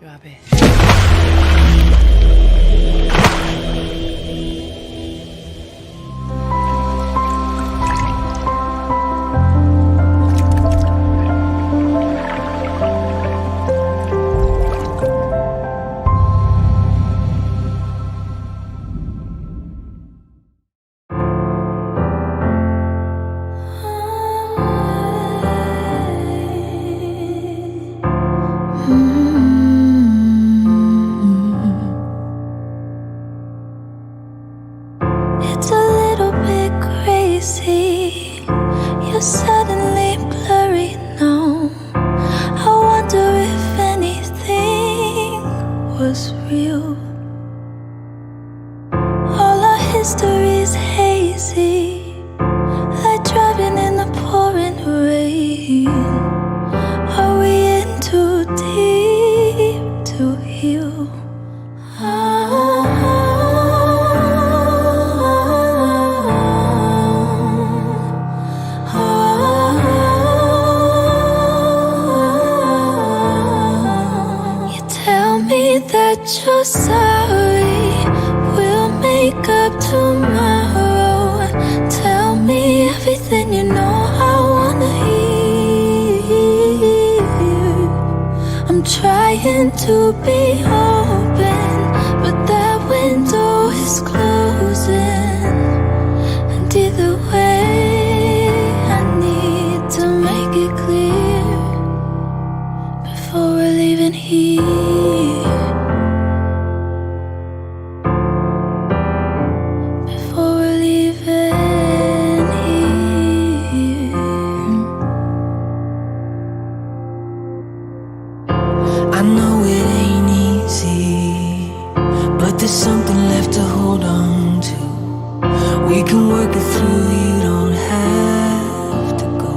Drop it. It's a little bit crazy. You're suddenly blurry now. I wonder if anything was real. All our history's hazy, like driving in the pouring rain. Are we in too deep to heal? You tell me that you're sorry, we'll make up tomorrow. Tell me everything you know I wanna hear. I'm trying to be open, but that window is closing. And either way, I need to make it clear before we're leaving here. Before we're leaving here. I know it ain't easy, but there's something left to hold on to. We can work it through, you don't have to go.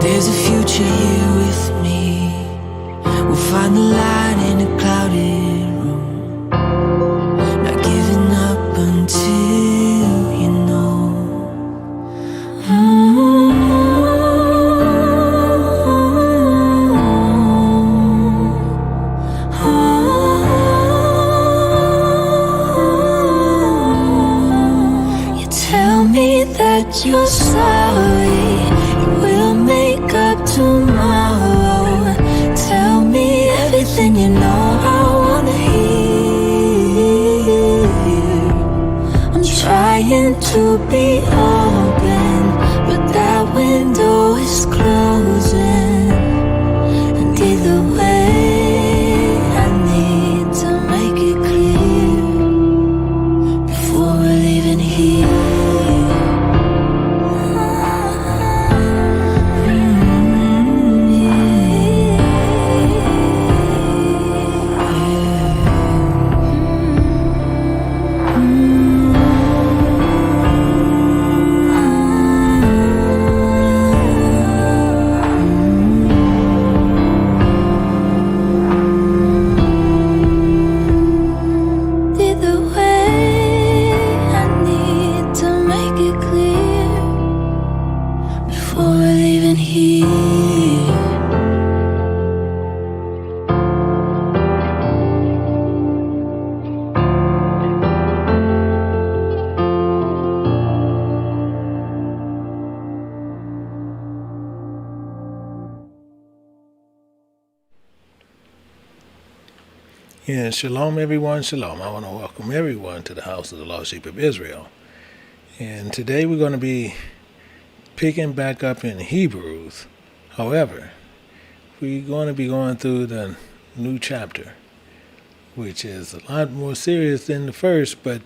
There's a future here with me. We'll find the light in a clouded room. Not giving up until you know. You tell me that you're sorry, we'll make up tomorrow. Tell me everything you know I wanna hear. I'm trying to be open, but that window is closing. And either way, I need to make it clear before we're leaving here. Either way, I need to make it clear before we're leaving here. Yeah, shalom everyone, shalom. I want to welcome everyone to the house of the lost sheep of Israel. And today we're going to be picking back up in Hebrews. However, we're going to be going through the new chapter, which is a lot more serious than the first, but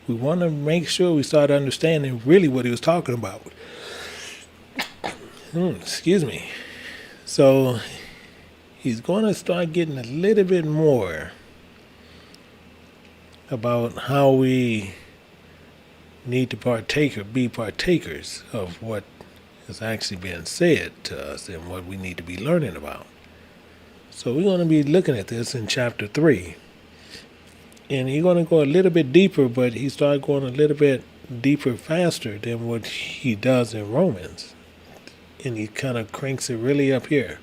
we want to make sure we start understanding really what he was talking about. Excuse me. So he's going to start getting a little bit more about how we need to be partakers of what is actually being said to us and what we need to be learning about. So we're going to be looking at this in chapter 3. And he's going to go a little bit deeper, but he started going a little bit deeper faster than what he does in Romans. And he kind of cranks it really up here.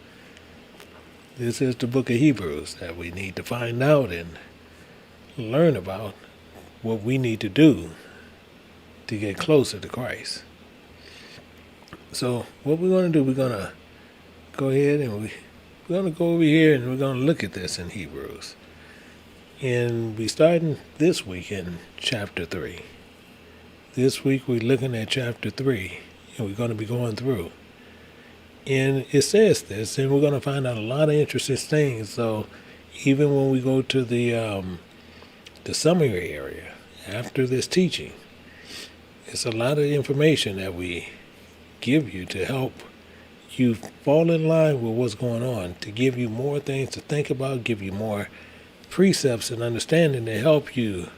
This is the book of Hebrews that we need to find out and learn about what we need to do to get closer to Christ. So what we're going to do, we're going to go ahead and we're going to go over here and we're going to look at this in Hebrews. And we starting this week in chapter 3. This week we're looking at chapter 3 and we're going to be going through. And it says this, and we're going to find out a lot of interesting things. So even when we go to the summary area after this teaching, it's a lot of information that we give you to help you fall in line with what's going on, to give you more things to think about, give you more precepts and understanding to help you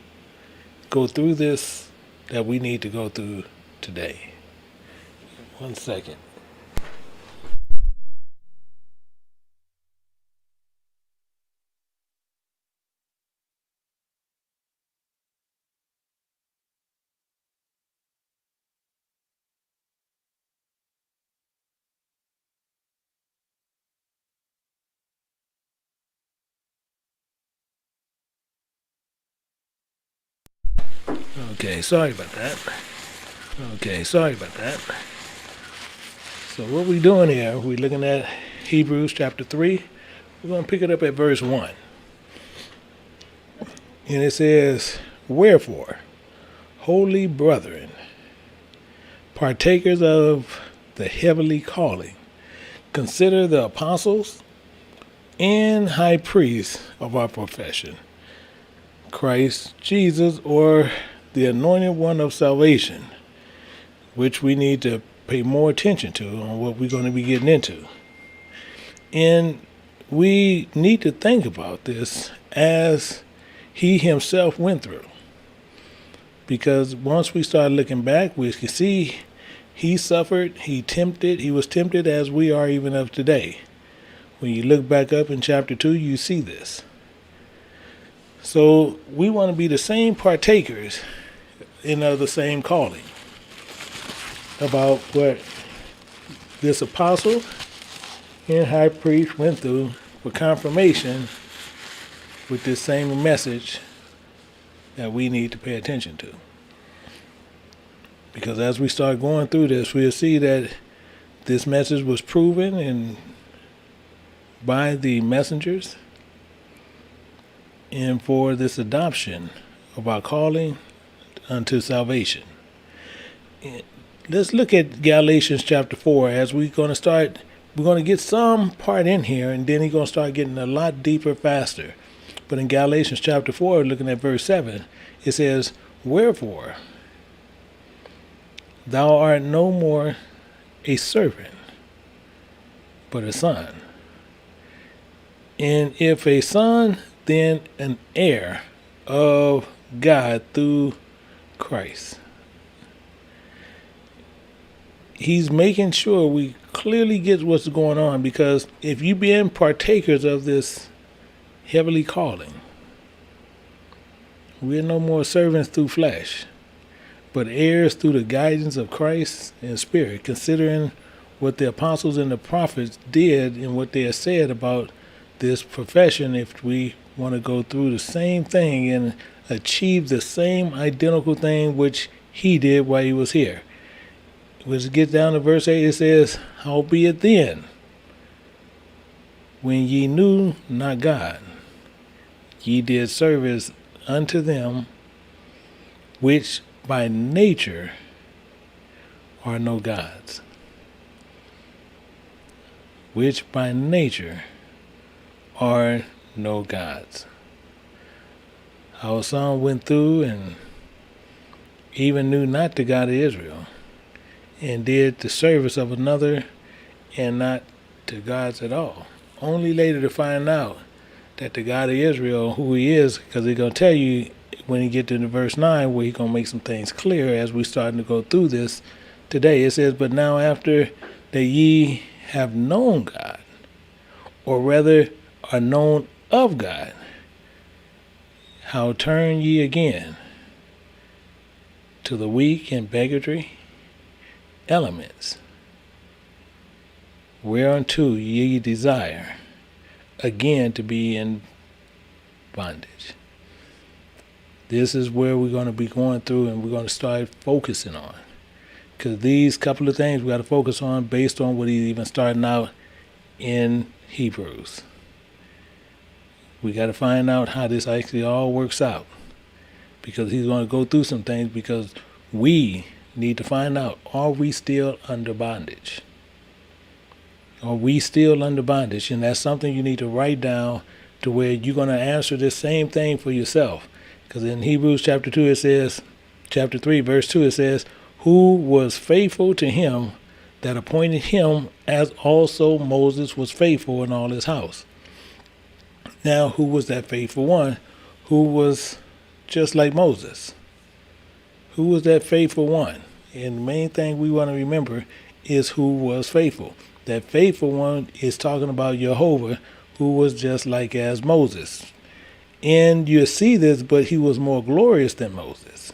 go through this that we need to go through today. 1 second. Okay, sorry about that. So what we're doing here, we're looking at Hebrews chapter 3. We're going to pick it up at verse 1. And it says, "Wherefore, holy brethren, partakers of the heavenly calling, consider the apostles and high priests of our profession, Christ Jesus, or the anointed one of salvation," which we need to pay more attention to on what we're going to be getting into. And we need to think about this as he himself went through. Because once we start looking back, we can see he suffered, he was tempted as we are even of today. When you look back up in chapter 2, you see this. So we want to be the same partakers in the same calling about what this apostle and high priest went through for confirmation with this same message that we need to pay attention to. Because as we start going through this, we'll see that this message was proven and by the messengers and for this adoption of our calling unto salvation. Let's look at Galatians chapter 4 as we're going to get some part in here and then he's going to start getting a lot deeper faster. But in Galatians chapter 4, looking at verse 7, it says, "Wherefore, thou art no more a servant, but a son. And if a son, then an heir of God through Christ." He's making sure we clearly get what's going on, because if you being partakers of this heavenly calling, we're no more servants through flesh, but heirs through the guidance of Christ and Spirit, considering what the apostles and the prophets did and what they have said about this profession. If we want to go through the same thing and achieve the same identical thing which he did while he was here. Let's get down to verse 8. It says, "Howbeit then, when ye knew not God, ye did service unto them which by nature are no gods." Which by nature are no gods. Our son went through and even knew not the God of Israel, and did the service of another and not to gods at all. Only later to find out that the God of Israel, who he is, because he's going to tell you when you get to verse 9, where he's going to make some things clear as we're starting to go through this today. It says, "But now after that ye have known God, or rather are known of God, how turn ye again to the weak and beggarly elements, whereunto ye desire again to be in bondage. This is where we're going to be going through and we're going to start focusing on. Because these couple of things we got to focus on based on what he's even starting out in Hebrews. We got to find out how this actually all works out. Because he's going to go through some things because we need to find out, are we still under bondage? Are we still under bondage? And that's something you need to write down to where you're going to answer this same thing for yourself. Because in Hebrews chapter 2 it says, chapter 3 verse 2 it says, who was faithful to him that appointed him, as also Moses was faithful in all his house. Now, who was that faithful one? Who was just like Moses? Who was that faithful one? And the main thing we want to remember is who was faithful. That faithful one is talking about Jehovah, who was just like as Moses. And you see this, but he was more glorious than Moses.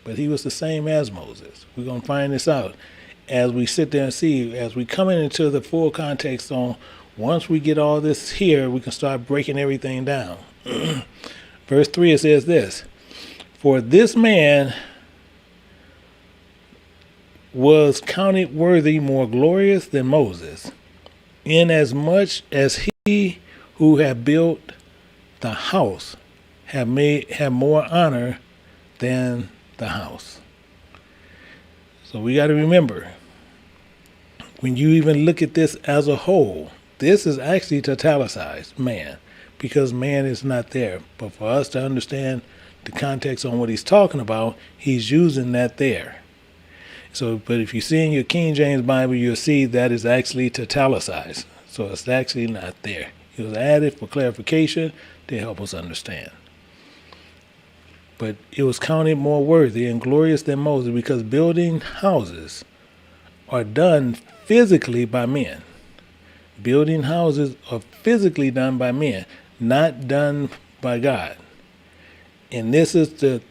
But he was the same as Moses. We're going to find this out as we sit there and see, as we come into the full context on, once we get all this here, we can start breaking everything down. Verse 3, it says this, for this man was counted worthy more glorious than Moses, inasmuch as he who had built the house have more honor than the house. So we got to remember, when you even look at this as a whole, this is actually italicized man, because man is not there. But for us to understand the context on what he's talking about, he's using that there. So, but if you see in your King James Bible, you'll see that is actually italicized. So it's actually not there. It was added for clarification to help us understand. But it was counted more worthy and glorious than Moses, because building houses are done physically by men. Building houses are physically done by men, not done by God. And this is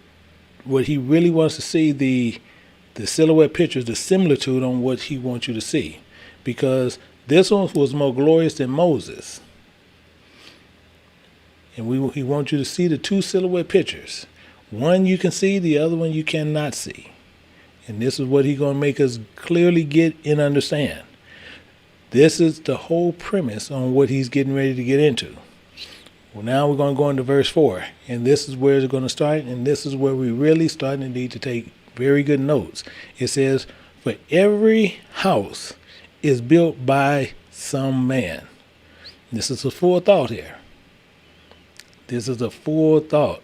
what he really wants to see, the silhouette pictures, the similitude on what he wants you to see. Because this one was more glorious than Moses. And he wants you to see the two silhouette pictures. One you can see, the other one you cannot see. And this is what he's going to make us clearly get and understand. This is the whole premise on what he's getting ready to get into. Well, now we're going to go into verse 4. And this is where it's going to start. And this is where we really start to need to take very good notes. It says, for every house is built by some man. This is a full thought here. This is a full thought.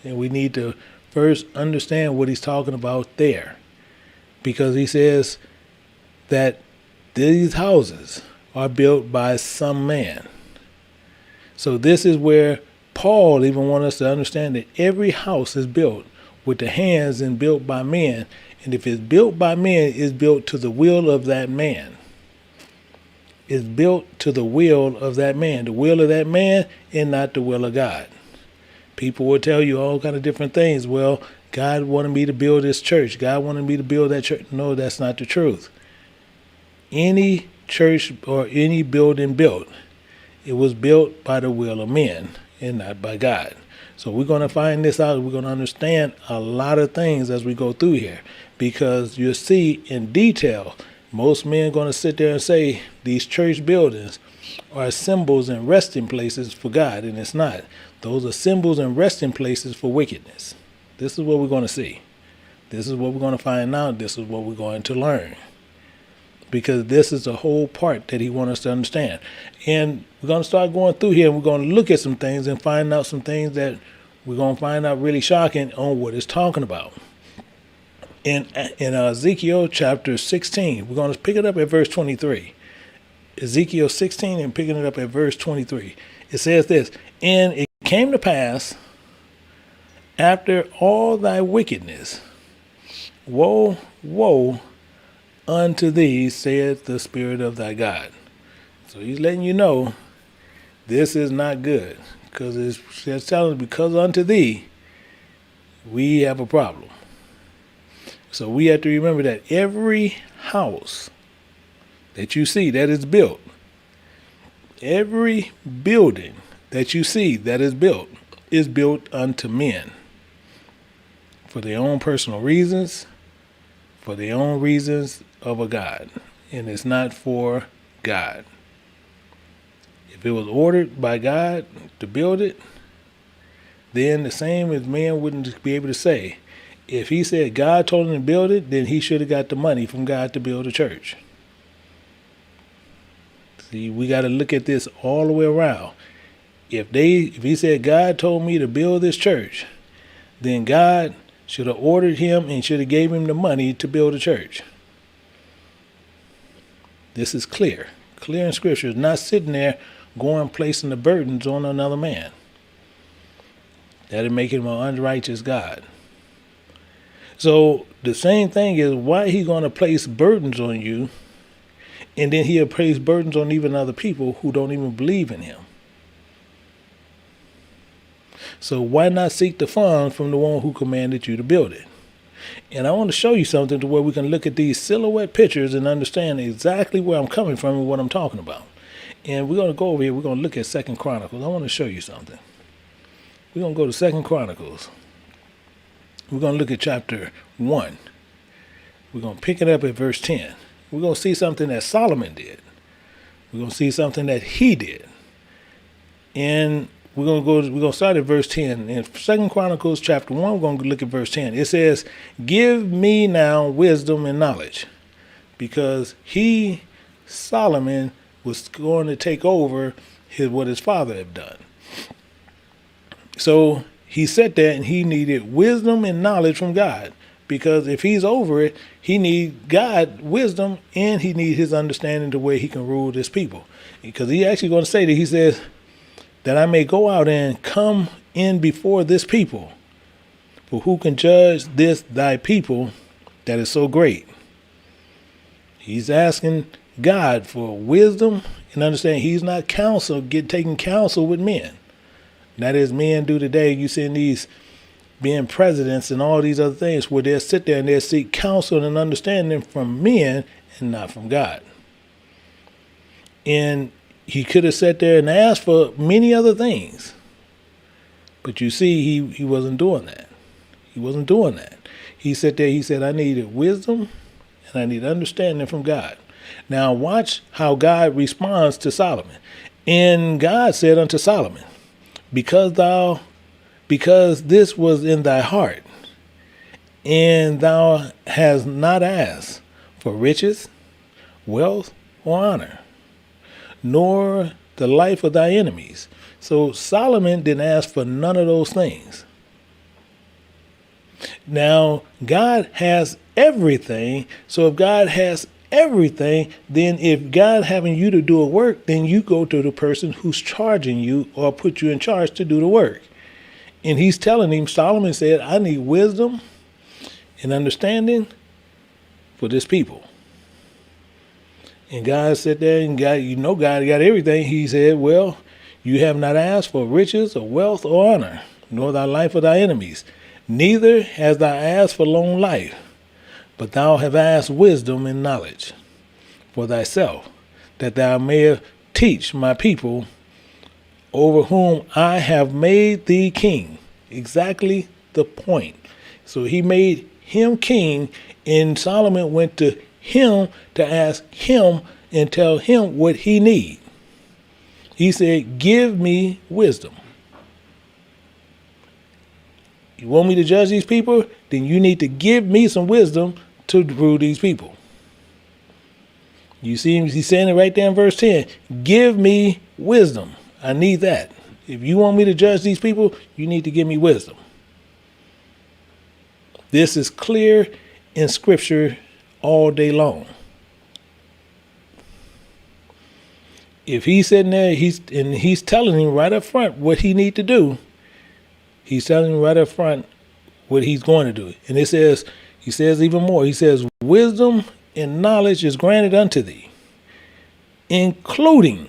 And we need to first understand what he's talking about there. Because he says that these houses are built by some man. So this is where Paul even wants us to understand that every house is built with the hands and built by men. And if it's built by men, it's built to the will of that man. It's built to the will of that man. The will of that man and not the will of God. People will tell you all kind of different things. Well, God wanted me to build this church. God wanted me to build that church. No, that's not the truth. Any church or any building built, it was built by the will of men and not by God. So we're going to find this out. We're going to understand a lot of things as we go through here, because you'll see in detail, most men are going to sit there and say these church buildings are symbols and resting places for God, and it's not. Those are symbols and resting places for wickedness. This is what we're going to see. This is what we're going to find out. This is what we're going to learn. Because this is the whole part that he wants us to understand. And we're going to start going through here, and we're going to look at some things and find out some things that we're going to find out really shocking on what it's talking about. In Ezekiel Chapter 16, we're going to pick it up at verse 23. Ezekiel 16 and picking it up at verse 23. It says this, and it came to pass after all thy wickedness, woe, woe unto thee, saith the Spirit of thy God. So he's letting you know this is not good, because it's telling us, because unto thee we have a problem. So we have to remember that every house that you see that is built Every building that you see that is built unto men for their own personal reasons, for their own reasons of a God. And it's not for God. If it was ordered by God to build it, then the same as man wouldn't be able to say, if he said God told him to build it, then he should have got the money from God to build a church. See, we got to look at this all the way around. If he said God told me to build this church, then God should have ordered him and should have gave him the money to build a church. This is clear in Scripture. It's not sitting there going placing the burdens on another man. That'd make him an unrighteous God. So the same thing is, why he going to place burdens on you, and then he'll place burdens on even other people who don't even believe in him. So why not seek the funds from the one who commanded you to build it? And I want to show you something to where we can look at these silhouette pictures and understand exactly where I'm coming from and what I'm talking about. And we're going to go over here. We're going to look at 2 Chronicles. I want to show you something. We're going to go to 2 Chronicles. We're going to look at chapter 1. We're going to pick it up at verse 10. We're going to see something that Solomon did. We're going to see something that he did. And we're going to start at verse 10. In 2 Chronicles chapter 1, we're going to look at verse 10. It says, "Give me now wisdom and knowledge," because Solomon, was going to take over what his father had done. So he sat there and he needed wisdom and knowledge from God, because if he's over it, he needs God wisdom and he needs his understanding the way he can rule this people. Because he actually going to say that, he says, "That I may go out and come in before this people. For who can judge this thy people that is so great?" He's asking God for wisdom and understanding. He's not taking counsel with men. That is, men do today. You see in these being presidents and all these other things where they'll sit there and they'll seek counsel and understanding from men and not from God. And he could have sat there and asked for many other things. But you see, he wasn't doing that. He wasn't doing that. He sat there, he said, "I needed wisdom and I need understanding from God." Now watch how God responds to Solomon. And God said unto Solomon, because this was in thy heart, and thou hast not asked for riches, wealth, or honor, nor the life of thy enemies." So Solomon didn't ask for none of those things. Now, God has everything. So if God has everything, then if God having you to do a work, then you go to the person who's charging you or put you in charge to do the work. And he's telling him, Solomon said, "I need wisdom and understanding for this people." And God said there, and God, God got everything. He said, "Well, you have not asked for riches or wealth or honor, nor thy life of thy enemies. Neither hast thou asked for long life, but thou have asked wisdom and knowledge for thyself, that thou mayest teach my people, over whom I have made thee king." Exactly the point. So he made him king, and Solomon went to him to ask him and tell him what he need. He said, "Give me wisdom. You want me to judge these people? Then you need to give me some wisdom to rule these people." You see him, he's saying it right there in verse 10. Give me wisdom. I need that. If you want me to judge these people, you need to give me wisdom. This is clear in Scripture all day long. If he's sitting there, he's telling him right up front what he need to do. He's telling him right up front what he's going to do. And he says even more. He says, "Wisdom and knowledge is granted unto thee, including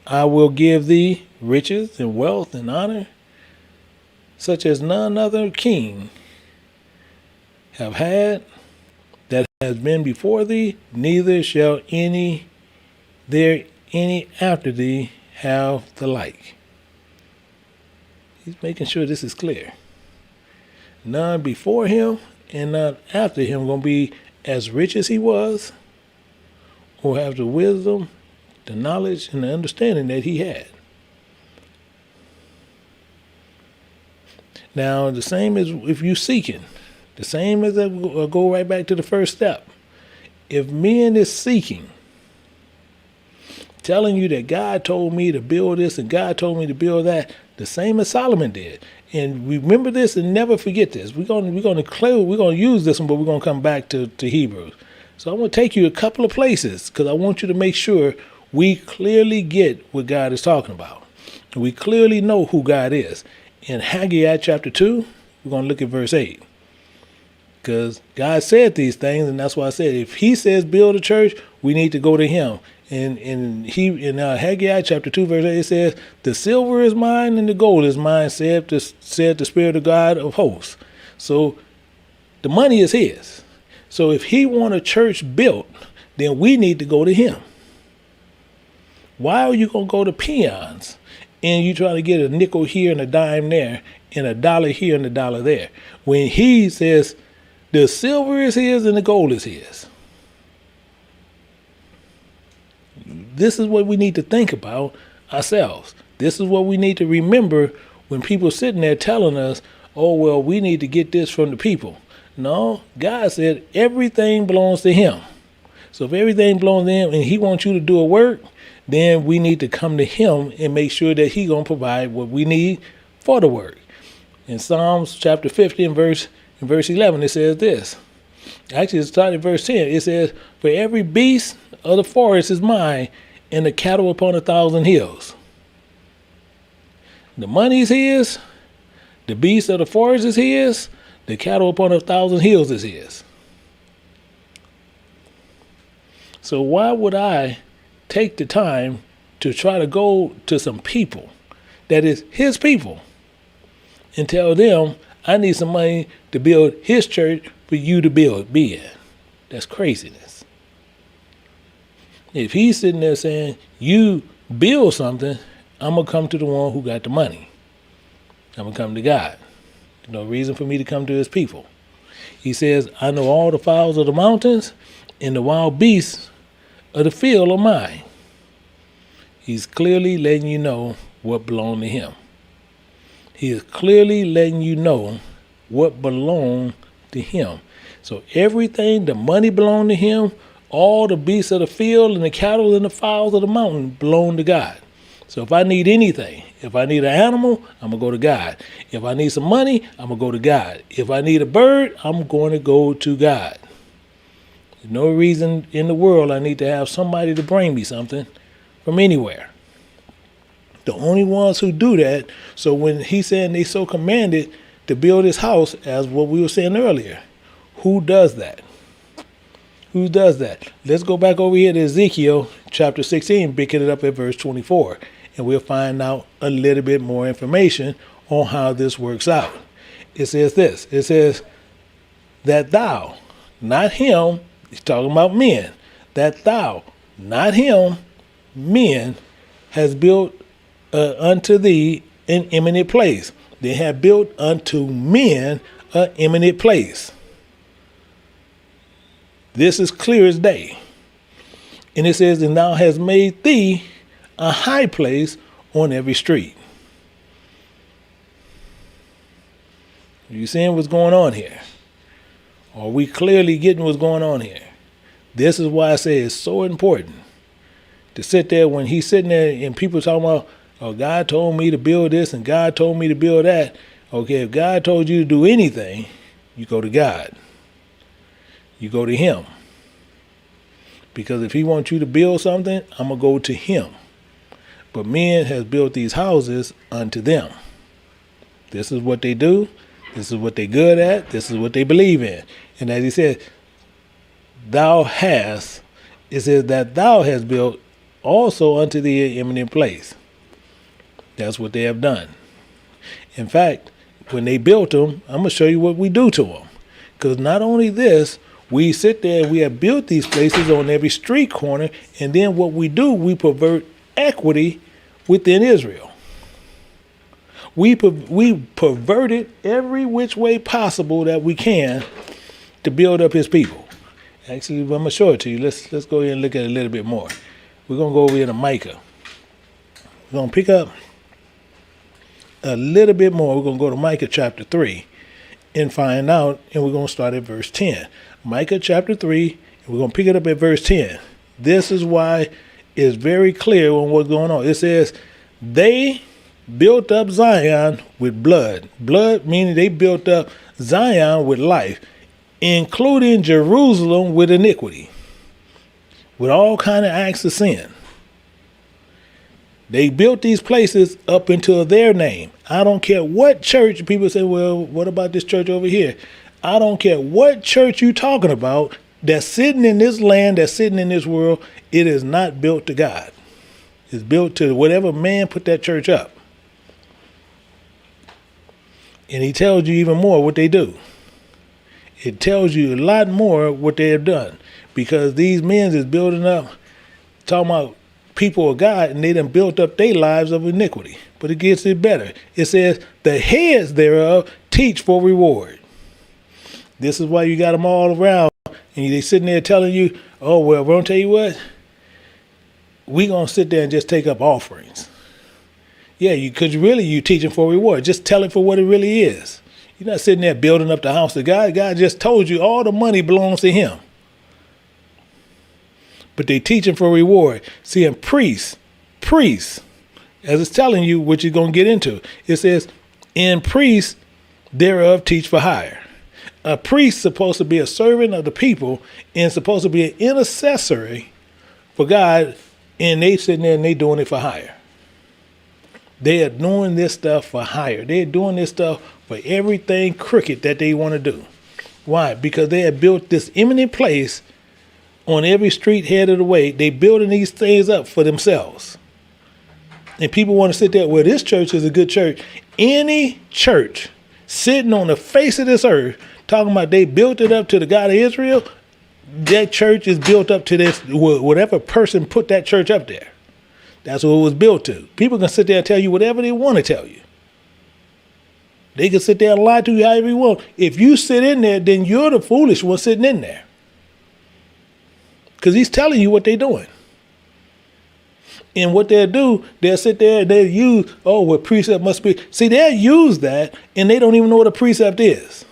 I will give thee riches and wealth and honor, such as none other king have had that has been before thee, neither shall any there any after thee have the like. He's making sure this is clear. None before him and none after him going to be as rich as he was, or have the wisdom, the knowledge, and the understanding that he had. Now, the same as if you're seeking, the same as that, we'll go right back to the first step. If men is seeking, telling you that God told me to build this and God told me to build that, the same as Solomon did. And remember this and never forget this. We're gonna use this one, but we're gonna come back to Hebrews. So I'm gonna take you a couple of places because I want you to make sure we clearly get what God is talking about. We clearly know who God is. In Haggai chapter 2, we're gonna look at verse 8. Because God said these things, and that's why I said if he says build a church, we need to go to him. And in Haggai chapter 2, verse 8, it says, the silver is mine and the gold is mine, said the Spirit of God of hosts. So the money is his. So if he want a church built, then we need to go to him. Why are you going to go to peons and you try to get a nickel here and a dime there and a dollar here and a dollar there? When he says the silver is his and the gold is his. This is what we need to think about ourselves. This is what we need to remember when people sitting there telling us, oh, well, we need to get this from the people. No, God said everything belongs to him. So if everything belongs to him and he wants you to do a work, then we need to come to him and make sure that he's going to provide what we need for the work. In Psalms chapter 50 and verse 11, it says this. Actually, it started in verse 10. It says, for every beast of the forest is mine, and the cattle upon 1,000 hills. The money is his, the beast of the forest is his, the cattle upon 1,000 hills is his. So why would I take the time to try to go to some people that is his people and tell them I need some money to build his church for you to be in? That's craziness. If he's sitting there saying, you build something, I'm going to come to the one who got the money. I'm going to come to God. There's no reason for me to come to his people. He says, I know all the fowls of the mountains and the wild beasts of the field are mine. He's clearly letting you know what belonged to him. He is clearly letting you know what belonged to him. So everything, the money belonged to him, all the beasts of the field and the cattle and the fowls of the mountain belong to God. So if I need anything, if I need an animal, I'm going to go to God. If I need some money, I'm going to go to God. If I need a bird, I'm going to go to God. There's no reason in the world I need to have somebody to bring me something from anywhere. The only ones who do that, so when he's saying they so commanded to build his house, as what we were saying earlier, who does that? Who does that? Let's go back over here to Ezekiel chapter 16, picking it up at verse 24, and we'll find out a little bit more information on how this works out. It says this. It says that thou, not him, he's talking about men, that thou, not him, men, has built unto thee an eminent place. They have built unto men an eminent place. This is clear as day. And it says, and thou hast made thee a high place on every street. Are you seeing what's going on here? Are we clearly getting what's going on here? This is why I say it's so important to sit there when he's sitting there and people talking about, oh, God told me to build this and God told me to build that. Okay, if God told you to do anything, you go to God. You go to him. Because if he wants you to build something, I'm going to go to him. But men has built these houses unto them. This is what they do. This is what they're good at. This is what they believe in. And as he said, thou hast, it says that thou hast built also unto thee an eminent place. That's what they have done. In fact, when they built them, I'm going to show you what we do to them. Because not only this, We sit there and we have built these places on every street corner, and then what we do, we pervert equity within Israel. We pervert it every which way possible that we can to build up his people. Actually, I'm gonna show it to you. Let's go ahead and look at it a little bit more. We're gonna go over here to Micah. We're gonna pick up a little bit more. We're gonna go to Micah chapter 3 and find out, and we're gonna start at verse 10. Micah chapter 3, and we're gonna pick it up at verse 10. This is why it's very clear on what's going on. It says, they built up Zion with blood. Blood meaning they built up Zion with life, including Jerusalem with iniquity, with all kind of acts of sin. They built these places up into their name. I don't care what church. People say, well, what about this church over here? I don't care what church you talking about that's sitting in this land, that's sitting in this world. It is not built to God. It's built to whatever man put that church up. And he tells you even more what they do. It tells you a lot more what they have done, because these men is building up, talking about people of God, and they done built up their lives of iniquity. But it gets it better. It says, the heads thereof teach for reward. This is why you got them all around, and they sitting there telling you, oh, well, we're going to tell you what, we going to sit there and just take up offerings. Yeah, because really you teaching for reward. Just tell it for what it really is. You're not sitting there building up the house of God. God just told you all the money belongs to him. But they teaching for reward. See, and priests, as it's telling you what you're going to get into, it says, and priests thereof teach for hire. A priest supposed to be a servant of the people and supposed to be an intercessory for God, and they sitting there and they doing it for hire. They are doing this stuff for hire. They're doing this stuff for everything crooked that they want to do. Why? Because they have built this eminent place on every street head of the way. They building these things up for themselves. And people want to sit there, well, this church is a good church. Any church sitting on the face of this earth talking about they built it up to the God of Israel, that church is built up to this, whatever person put that church up there. That's what it was built to. People can sit there and tell you whatever they want to tell you. They can sit there and lie to you however you want. If you sit in there, then you're the foolish one sitting in there. Because he's telling you what they're doing. And what they'll do, they'll sit there and they'll use, oh, what precept must be. See, they'll use that and they don't even know what a precept is.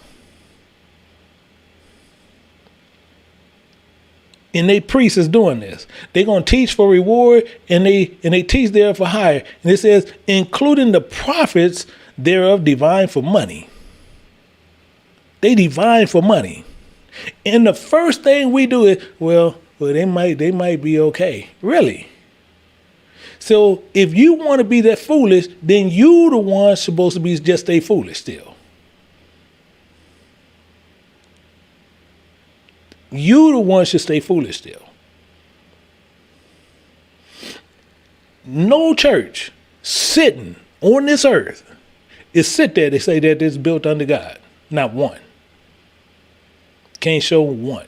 And they priests is doing this. They're going to teach for reward, and they teach there for hire. And it says, including the prophets thereof divine for money. They divine for money. And the first thing we do is, well, they might be okay. Really? So if you want to be that foolish, then you the one supposed to be just stay foolish still. You the one should stay foolish still. No church sitting on this earth is sit there to say that it's built under God. Not one. Can't show one.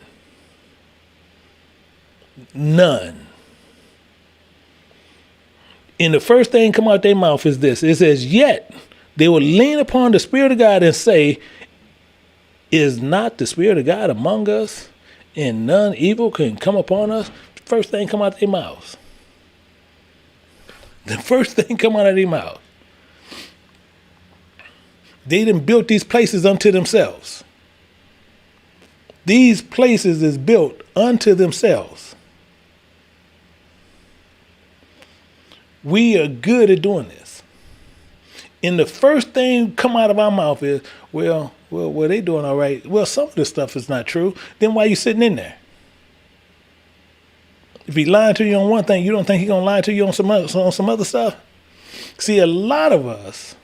None. And the first thing come out their mouth is this. It says, yet they will lean upon the Spirit of God and say, is not the Spirit of God among us? And none evil can come upon us. First thing come out their mouths. The first thing come out of their mouth. They done built these places unto themselves. These places is built unto themselves. We are good at doing this. And the first thing come out of our mouth is, well, they doing all right. Well, some of this stuff is not true. Then why are you sitting in there? If he lying to you on one thing, you don't think he gonna lie to you on some other stuff? See, a lot of us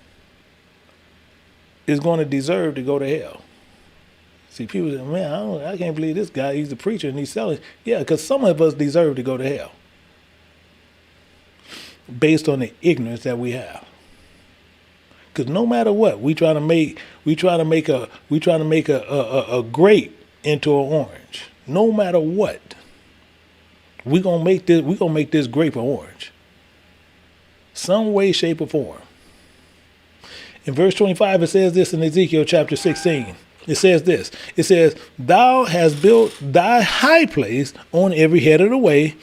is going to deserve to go to hell. See, people say, man, I can't believe this guy. He's a preacher and he's selling. Yeah, because some of us deserve to go to hell based on the ignorance that we have. Because no matter what, we try to make a great into an orange. No matter what. We're gonna make this grape an orange. Some way, shape, or form. In verse 25, it says this in Ezekiel Chapter 16. It says this. It says, thou hast built thy high place on every head of the way,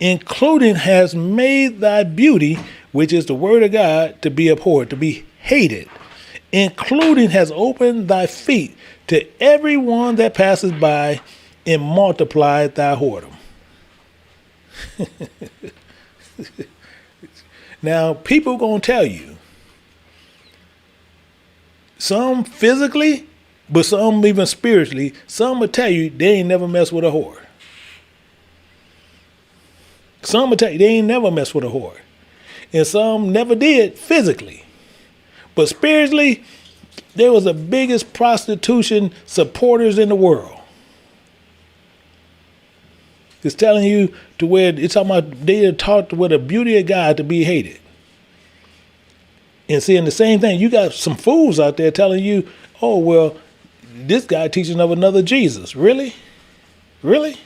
including has made thy beauty, which is the word of God, to be abhorred, to be hated, including has opened thy feet to every one that passes by, and multiplied thy whoredom. Now, people gonna tell you, some physically, but some even spiritually, some will tell you they ain't never messed with a whore. Some will tell you they ain't never messed with a whore. And some never did physically. But spiritually, they was the biggest prostitution supporters in the world. It's telling you to where, it's talking about they are taught with the beauty of God to be hated. And seeing the same thing, you got some fools out there telling you, oh, well, this guy teaching of another Jesus. Really? Really?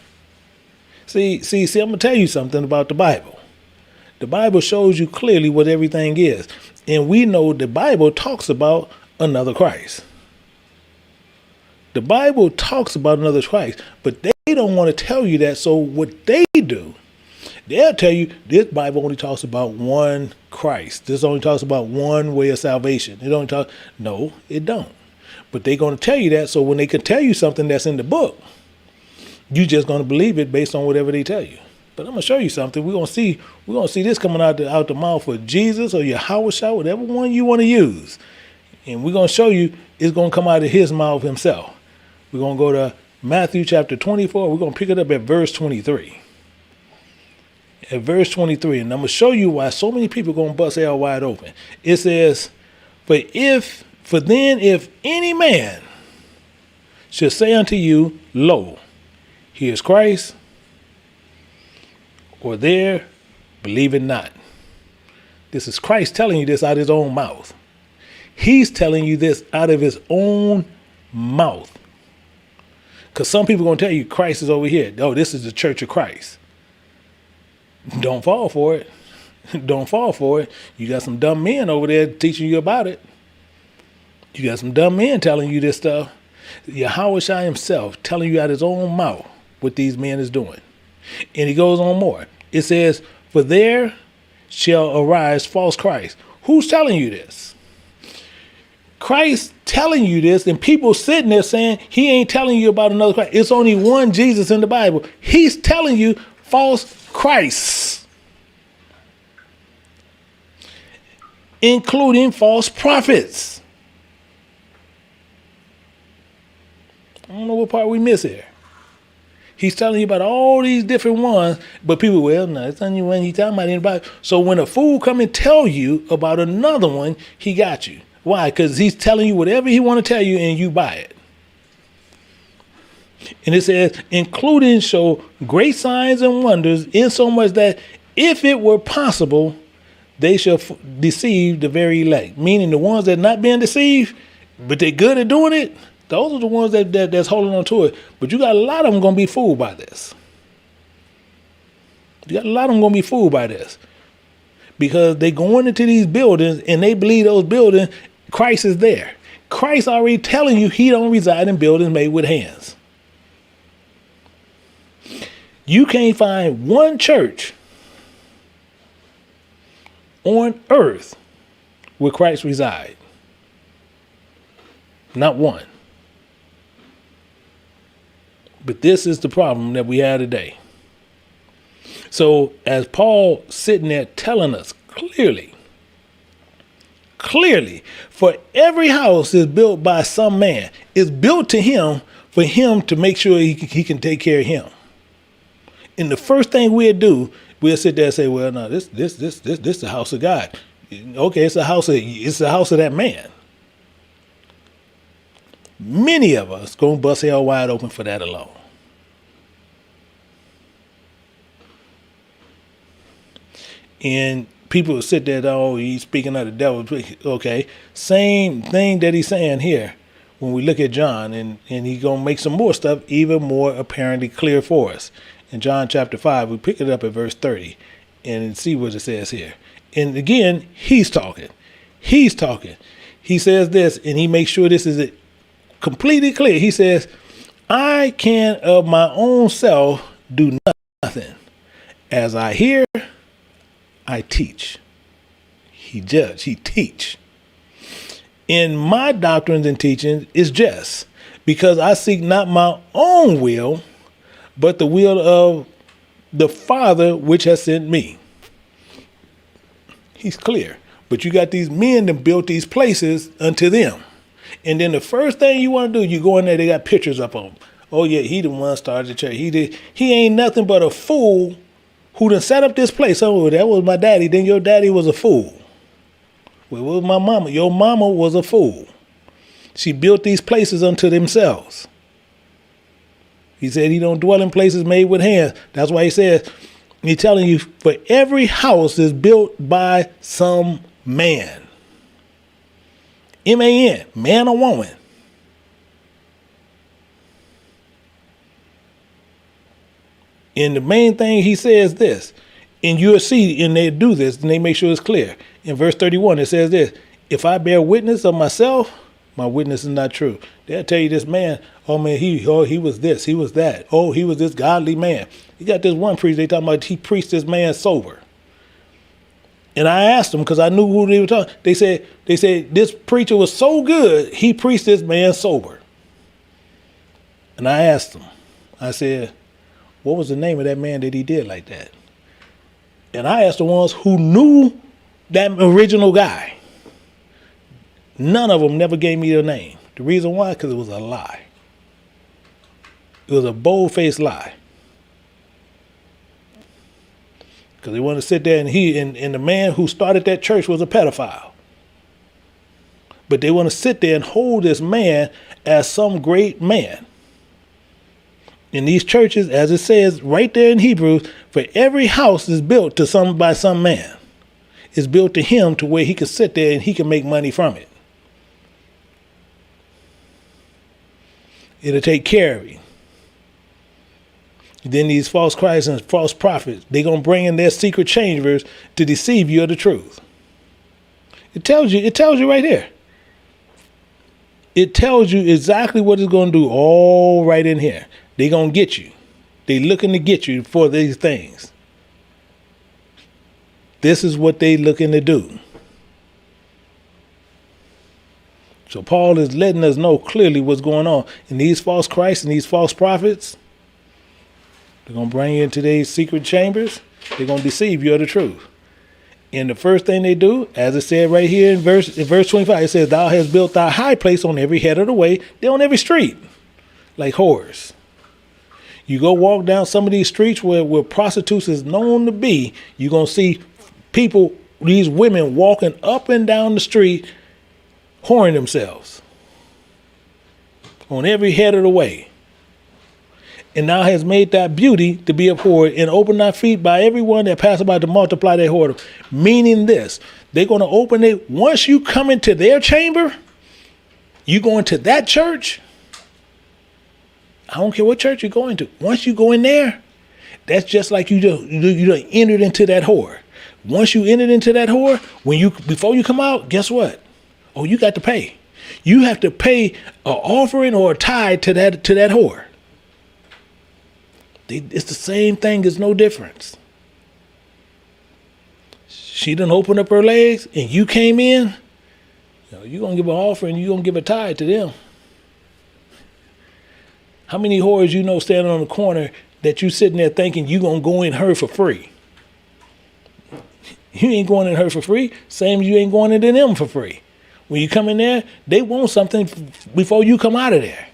See, I'm going to tell you something about the Bible. The Bible shows you clearly what everything is. And we know the Bible talks about another Christ. The Bible talks about another Christ, but they don't want to tell you that. So what they do, they'll tell you this Bible only talks about one Christ. This only talks about one way of salvation. No, it don't. But they're going to tell you that. So when they can tell you something that's in the book, you just going to believe it based on whatever they tell you. But I'm going to show you something. We're going to see this coming out the mouth of Jesus or Yahweh, whatever one you want to use. And we're going to show you it's going to come out of his mouth himself. We're going to go to Matthew chapter 24. We're going to pick it up at verse 23. At verse 23. And I'm going to show you why so many people are going to bust hell wide open. It says, For then if any man should say unto you, Lo, here is Christ, or there, believe it not. This is Christ telling you this out of his own mouth. He's telling you this out of his own mouth. Because some people are going to tell you Christ is over here. Oh, this is the church of Christ. Don't fall for it. Don't fall for it. You got some dumb men over there teaching you about it. You got some dumb men telling you this stuff. Yahweh himself telling you out of his own mouth what these men is doing. And he goes on more. It says, for there shall arise false Christ. Who's telling you this? Christ telling you this, and people sitting there saying he ain't telling you about another Christ. It's only one Jesus in the Bible. He's telling you false Christs, including false prophets. I don't know what part we miss here. He's telling you about all these different ones, but people, well, no, it's only one he's talking about anybody. So when a fool come and tell you about another one, he got you. Why? Because he's telling you whatever he want to tell you and you buy it. And it says, including show great signs and wonders, insomuch that if it were possible, they shall deceive the very elect. Meaning the ones that are not being deceived, but they're good at doing it, those are the ones that's holding on to it. But you got a lot of them going to be fooled by this. You got a lot of them going to be fooled by this. Because they going into these buildings and they believe those buildings, Christ is there. Christ already telling you he don't reside in buildings made with hands. You can't find one church on earth where Christ reside. Not one. But this is the problem that we have today. So as Paul sitting there telling us clearly, for every house is built by some man. It's built to him for him to make sure he can take care of him. And the first thing we'll do, we'll sit there and say, well, no, this the house of God. Okay, it's the house of that man. Many of us gonna bust hell wide open for that alone. And people will sit there, oh, he's speaking of the devil. Okay, same thing that he's saying here when we look at John, and he's going to make some more stuff even more apparently clear for us. In John chapter 5, we pick it up at verse 30 and see what it says here. And again, he's talking. He's talking. He says this, and he makes sure this is completely clear. He says, I can of my own self do nothing. As I hear, I teach. He judge, he teach. In my doctrines and teachings is just, because I seek not my own will, but the will of the Father which has sent me. He's clear. But you got these men that built these places unto them. And then the first thing you want to do, you go in there, they got pictures up on them. Oh yeah, he the one started the church. He ain't nothing but a fool who done set up this place. Oh, that was my daddy. Then your daddy was a fool. Well, what was my mama? Your mama was a fool. She built these places unto themselves. He said he don't dwell in places made with hands. That's why he says, he's telling you, for every house is built by some man. M-A-N, man or woman. And the main thing he says this, and you'll see, and they do this, and they make sure it's clear. In verse 31, it says this, if I bear witness of myself, my witness is not true. They'll tell you this man, oh man, he was this, he was that. Oh, he was this godly man. You got this one priest, they talking about he preached this man sober. And I asked them, because I knew who they were talking. They said this preacher was so good, he preached this man sober. And I asked them, I said, what was the name of that man that he did like that? And I asked the ones who knew that original guy. None of them never gave me their name. The reason why, because it was a lie. It was a bold-faced lie. Because they want to sit there and the man who started that church was a pedophile. But they want to sit there and hold this man as some great man. In these churches, as it says right there in Hebrews, for every house is built by some man. It's built to him to where he can sit there and he can make money from it. It'll take care of you. Then these false Christs and false prophets, they're going to bring in their secret chambers to deceive you of the truth. It tells you right here. It tells you exactly what it's going to do all right in here. They're going to get you. They're looking to get you for these things. This is what they're looking to do. So Paul is letting us know clearly what's going on. And these false Christs and these false prophets, they're going to bring you into these secret chambers. They're going to deceive you of the truth. And the first thing they do, as it said right here in verse 25, it says, thou hast built thy high place on every head of the way. They're on every street, like whores. You go walk down some of these streets where prostitutes is known to be, you're going to see people, these women walking up and down the street, whoring themselves on every head of the way. And thou hast made thy beauty to be abhorred, and open thy feet by everyone that pass by to multiply their whoredom. Meaning this, they're going to open it. Once you come into their chamber, you go into that church. I don't care what church you're going to. Once you go in there, that's just like you done entered into that whore. Once you entered into that whore, before you come out, guess what? Oh, you got to pay. You have to pay an offering or a tithe to that whore. It's the same thing. There's no difference. She done opened up her legs and you came in. You're going to give an offering. You're going to give a tithe to them. How many whores you know standing on the corner that you sitting there thinking you going to go in her for free? You ain't going in her for free. Same as you ain't going into them for free. When you come in there, they want something before you come out of there.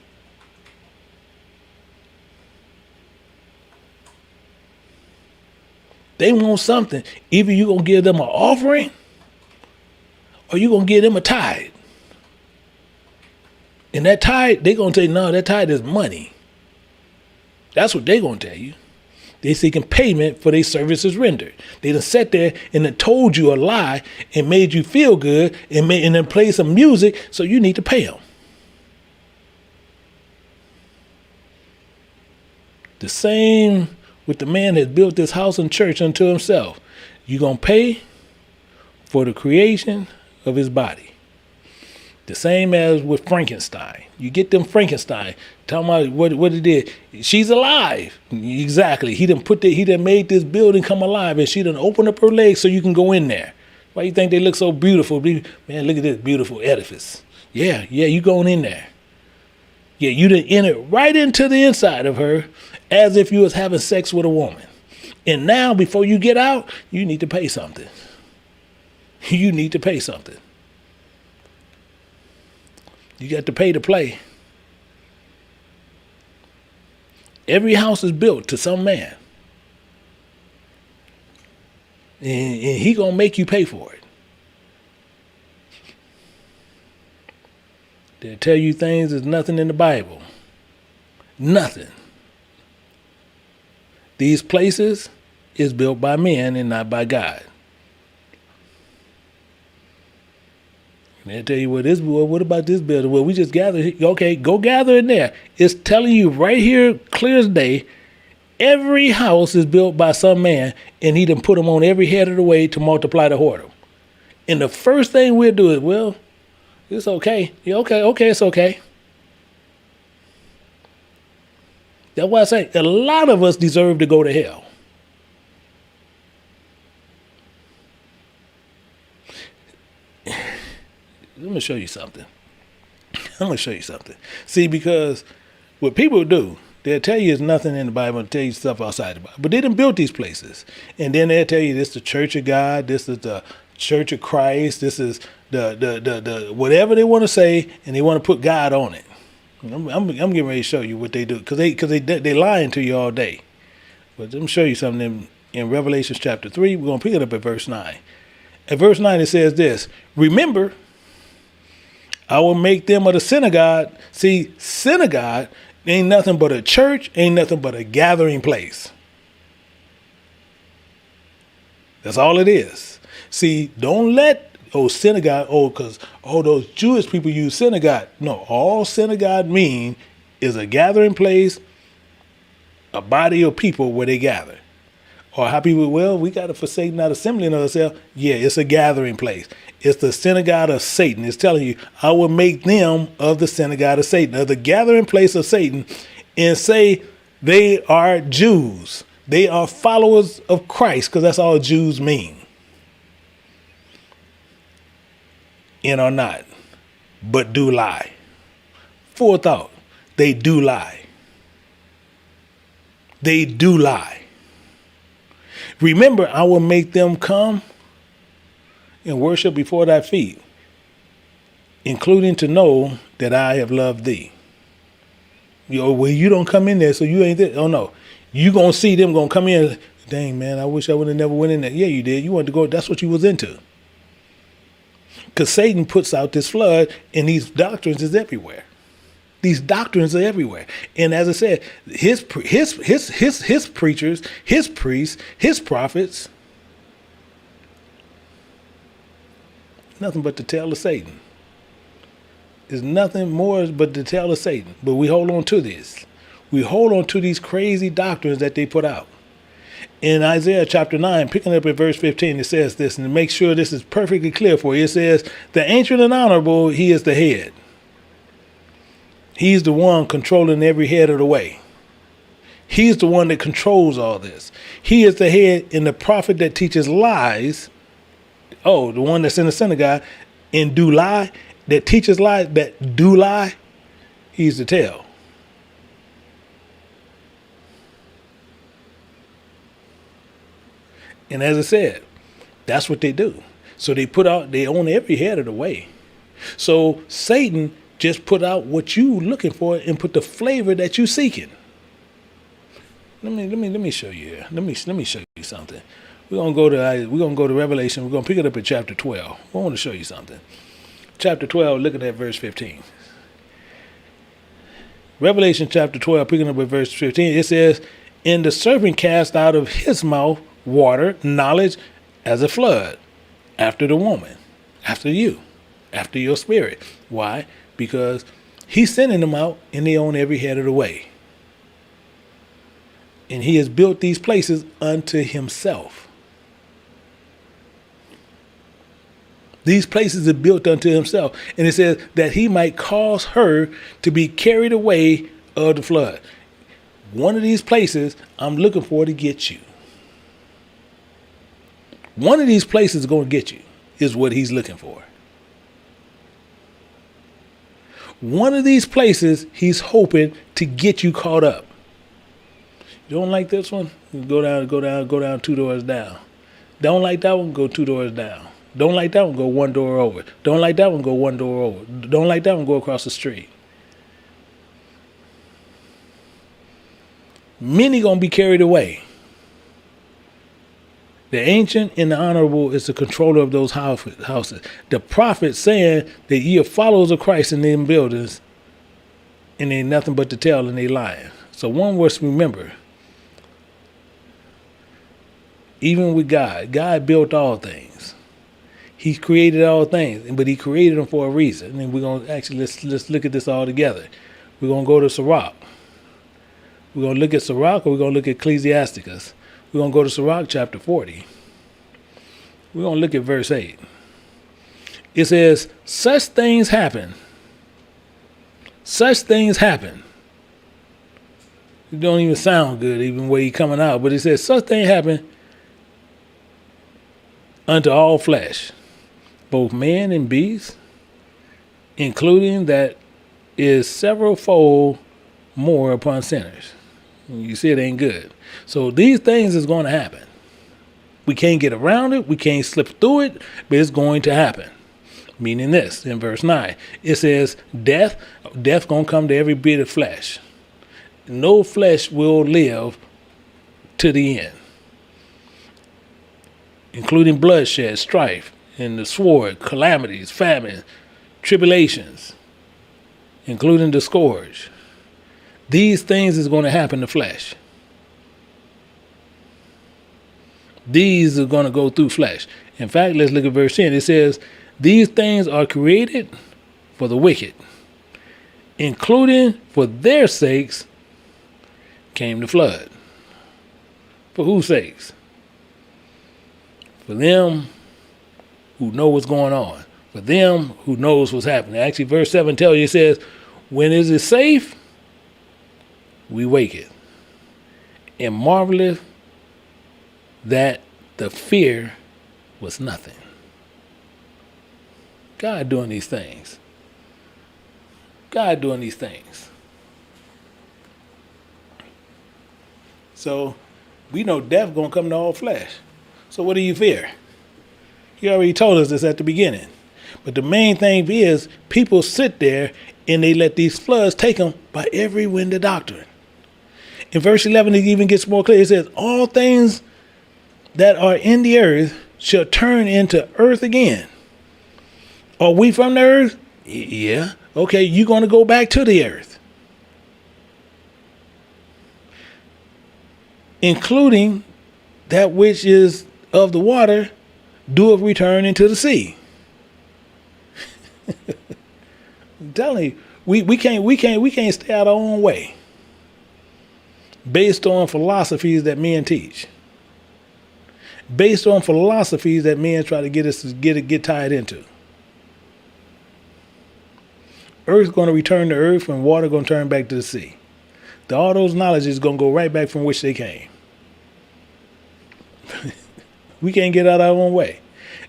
They want something. Either you're going to give them an offering or you're going to give them a tithe. And that tithe, they're going to tell you, no, that tithe is money. That's what they're going to tell you. They're seeking payment for their services rendered. They done sat there and then told you a lie and made you feel good and then play some music, so you need to pay them. The same with the man that built this house and church unto himself. You're going to pay for the creation of his body. The same as with Frankenstein. You get them Frankenstein. Talking about what it did. She's alive. Exactly. He done made this building come alive, and she done opened up her legs so you can go in there. Why you think they look so beautiful? Man, look at this beautiful edifice. Yeah, you going in there. Yeah, you done enter right into the inside of her as if you was having sex with a woman. And now, before you get out, you need to pay something. You need to pay something. You got to pay to play. Every house is built to some man. And he gonna make you pay for it. They'll tell you things there's nothing in the Bible. Nothing. These places is built by men and not by God. And they'll tell you, what about this building? Well, we just gathered. Okay, go gather in there. It's telling you right here, clear as day, every house is built by some man, and he done put them on every head of the way to multiply the whoredom. And the first thing we'll do is, well, it's okay. Yeah, okay, it's okay. That's why I say a lot of us deserve to go to hell. Let me show you something. See, because what people do, they'll tell you there's nothing in the Bible and tell you stuff outside the Bible. But they done built these places. And then they'll tell you this is the church of God, this is the church of Christ, this is the whatever they want to say, and they want to put God on it. I'm getting ready to show you what they do, because they lying to you all day. But let me show you something in Revelation Chapter 3. We're going to pick it up at verse 9. At verse 9 it says this: remember, I will make them of the synagogue. See, synagogue ain't nothing but a church, ain't nothing but a gathering place. That's all it is. See, don't let synagogue, because those Jewish people use synagogue. No, all synagogue mean is a gathering place, a body of people where they gather. Or how people, well, we got to forsake not assembling ourselves. Yeah, it's a gathering place. It's the synagogue of Satan. It's telling you, I will make them of the synagogue of Satan, of the gathering place of Satan, and say they are Jews. They are followers of Christ, because that's all Jews mean. And are not, but do lie. Forethought, they do lie. They do lie. Remember, I will make them come and worship before thy feet, including to know that I have loved thee. Well, you don't come in there, so you ain't there. Oh no, you gonna see them gonna come in. Dang man, I wish I would have never went in there. Yeah, you did. You wanted to go. That's what you was into. Because Satan puts out this flood, and these doctrines is everywhere. These doctrines are everywhere. And as I said, his preachers, his priests, his prophets, nothing but the tail of Satan. There's nothing more but the tail of Satan. But we hold on to this. We hold on to these crazy doctrines that they put out. In Isaiah chapter 9, picking up at verse 15, it says this, and to make sure this is perfectly clear for you, it says, the ancient and honorable, he is the head. He's the one controlling every head of the way. He's the one that controls all this. He is the head, and the prophet that teaches lies, the one that's in the synagogue, and do lie, that teaches lies, that do lie, he's the tail. And as I said, that's what they do. So they own every head of the way. So Satan just put out what you looking for and put the flavor that you seeking. Let me show you here. Let me show you something. We're gonna go to Revelation. We're gonna pick it up at chapter 12. I want to show you something. Chapter 12, look at that verse 15. Revelation chapter 12, picking up at verse 15, it says, and the serpent cast out of his mouth water, knowledge, as a flood, after the woman, after you, after your spirit. Why? Because he's sending them out, and they own every head of the way. And he has built these places unto himself. These places are built unto himself. And it says that he might cause her to be carried away of the flood. One of these places I'm looking for to get you. One of these places is going to get you, is what he's looking for. One of these places he's hoping to get you caught up. You don't like this one? Go down 2 doors down. Don't like that one? Go 2 doors down. Don't like that one? Go 1 door over. Don't like that one? Go 1 door over. Don't like that one? Go across the street. Many gonna be carried away. The ancient and the honorable is the controller of those houses. The prophet saying that ye are followers of Christ in them buildings, and ain't nothing but to tell, and they lying. So one must remember, even with God, God built all things. He created all things, but he created them for a reason. And we're going to actually, let's look at this all together. We're going to go to Sirach. We're going to look at Sirach, or we're going to look at Ecclesiasticus. We're going to go to Sirach chapter 40. We're going to look at verse 8. It says, such things happen. Such things happen. It don't even sound good, even where he coming out. But it says, such things happen unto all flesh, both man and beast, including that is severalfold more upon sinners. You see, it ain't good. So these things is going to happen. We can't get around it. We can't slip through it, but it's going to happen. Meaning this, in verse 9, it says, death going to come to every bit of flesh. No flesh will live to the end, including bloodshed, strife, and the sword, calamities, famine, tribulations, including the scourge. These things is going to happen to flesh. These are going to go through flesh. In fact, let's look at verse 10. It says, these things are created for the wicked, including for their sakes came the flood. For whose sakes? For them who know what's going on. For them who knows what's happening. Actually, verse 7 tells you, it says, when is it safe? We wake it. And marveleth that the fear was nothing. God doing these things. God doing these things. So we know death gonna come to all flesh. So what do you fear? He already told us this at the beginning. But the main thing is people sit there and they let these floods take them by every wind of doctrine. In verse 11, it even gets more clear. It says, all things that are in the earth shall turn into earth again. Are we from the earth? Yeah. Okay, you're going to go back to the earth. Including that which is of the water, doeth return into the sea. I'm telling you, we can't stay out our own way based on philosophies that men teach. Based on philosophies that men try to get us to get tied into. Earth's going to return to earth and water going to turn back to the sea. All those knowledge is going to go right back from which they came. We can't get out our own way.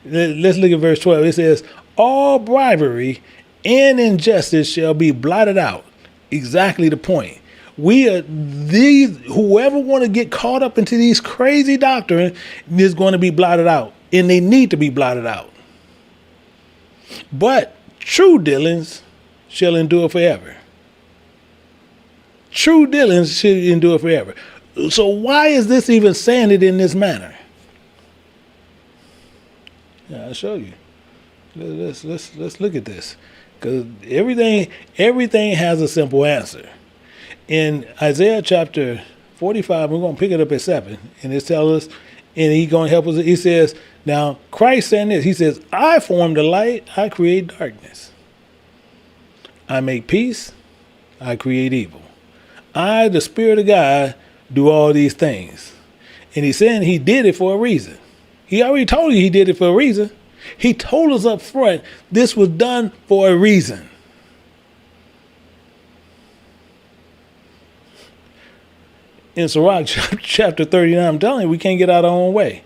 Let's look at verse 12. It says, all bribery and injustice shall be blotted out. Exactly the point. Whoever want to get caught up into these crazy doctrine is going to be blotted out. And they need to be blotted out. But true dealings shall endure forever. True dealings shall endure forever. So why is this even saying it in this manner? Yeah, I'll show you. Let's look at this. Because everything has a simple answer. In Isaiah chapter 45, we're going to pick it up at 7. And it tells us, and he's going to help us. He says, now Christ saying this, he says, I form the light, I create darkness. I make peace, I create evil. I, the Spirit of God, do all these things. And he's saying he did it for a reason. He already told you he did it for a reason. He told us up front this was done for a reason. In Sirach chapter 39, I'm telling you, we can't get out our own way.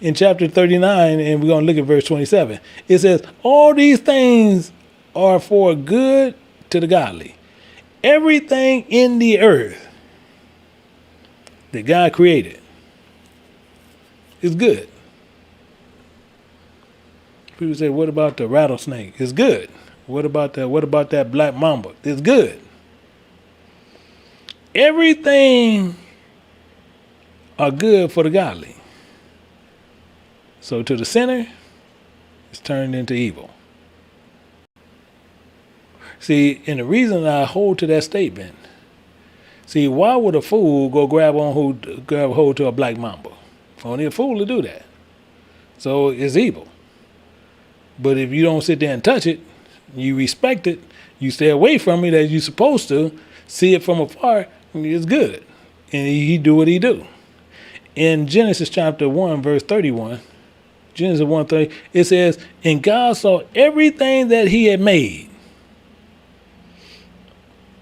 In chapter 39, and we're going to look at verse 27, it says, all these things are for good to the godly. Everything in the earth that God created is good. People say, what about the rattlesnake? It's good. What about that black mamba? It's good. Everything are good for the godly. So to the sinner, it's turned into evil. See, and the reason I hold to that statement, see, why would a fool go grab hold to a black mamba? Only a fool to do that. So it's evil. But if you don't sit there and touch it, you respect it, you stay away from it as you're supposed to, see it from afar, it's good. And he do what he do. In Genesis chapter 1, verse 31, Genesis 1:30, it says, and God saw everything that he had made,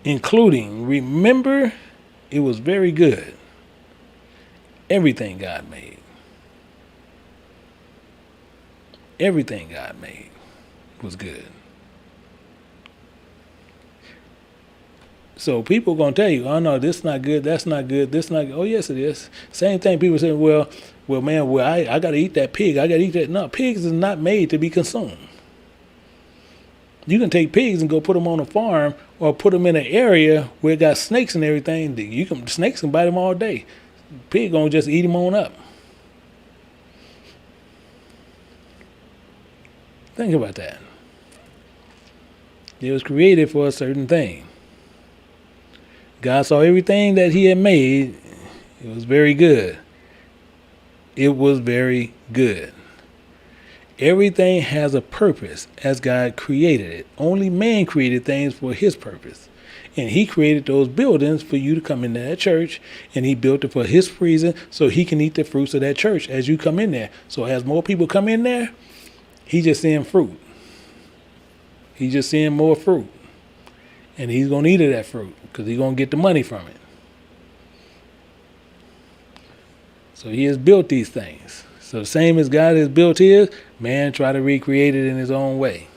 including, remember, it was very good. Everything God made. Everything God made was good. So people going to tell you, oh no, this is not good, that's not good, this not good. Oh yes it is. Same thing, people say, well man, I got to eat that pig, I got to eat that. No, pigs is not made to be consumed. You can take pigs and go put them on a farm or put them in an area where it got snakes and everything. Snakes can bite them all day. Pig going to just eat them on up. Think about that. It was created for a certain thing. God saw everything that he had made. It was very good. It was very good. Everything has a purpose as God created it. Only man created things for his purpose. And he created those buildings for you to come into that church. And he built it for his reason so he can eat the fruits of that church as you come in there. So as more people come in there, he's just seeing fruit. He's just seeing more fruit. And he's going to eat of that fruit because he's going to get the money from it. So he has built these things. So the same as God has built his, man try to recreate it in his own way.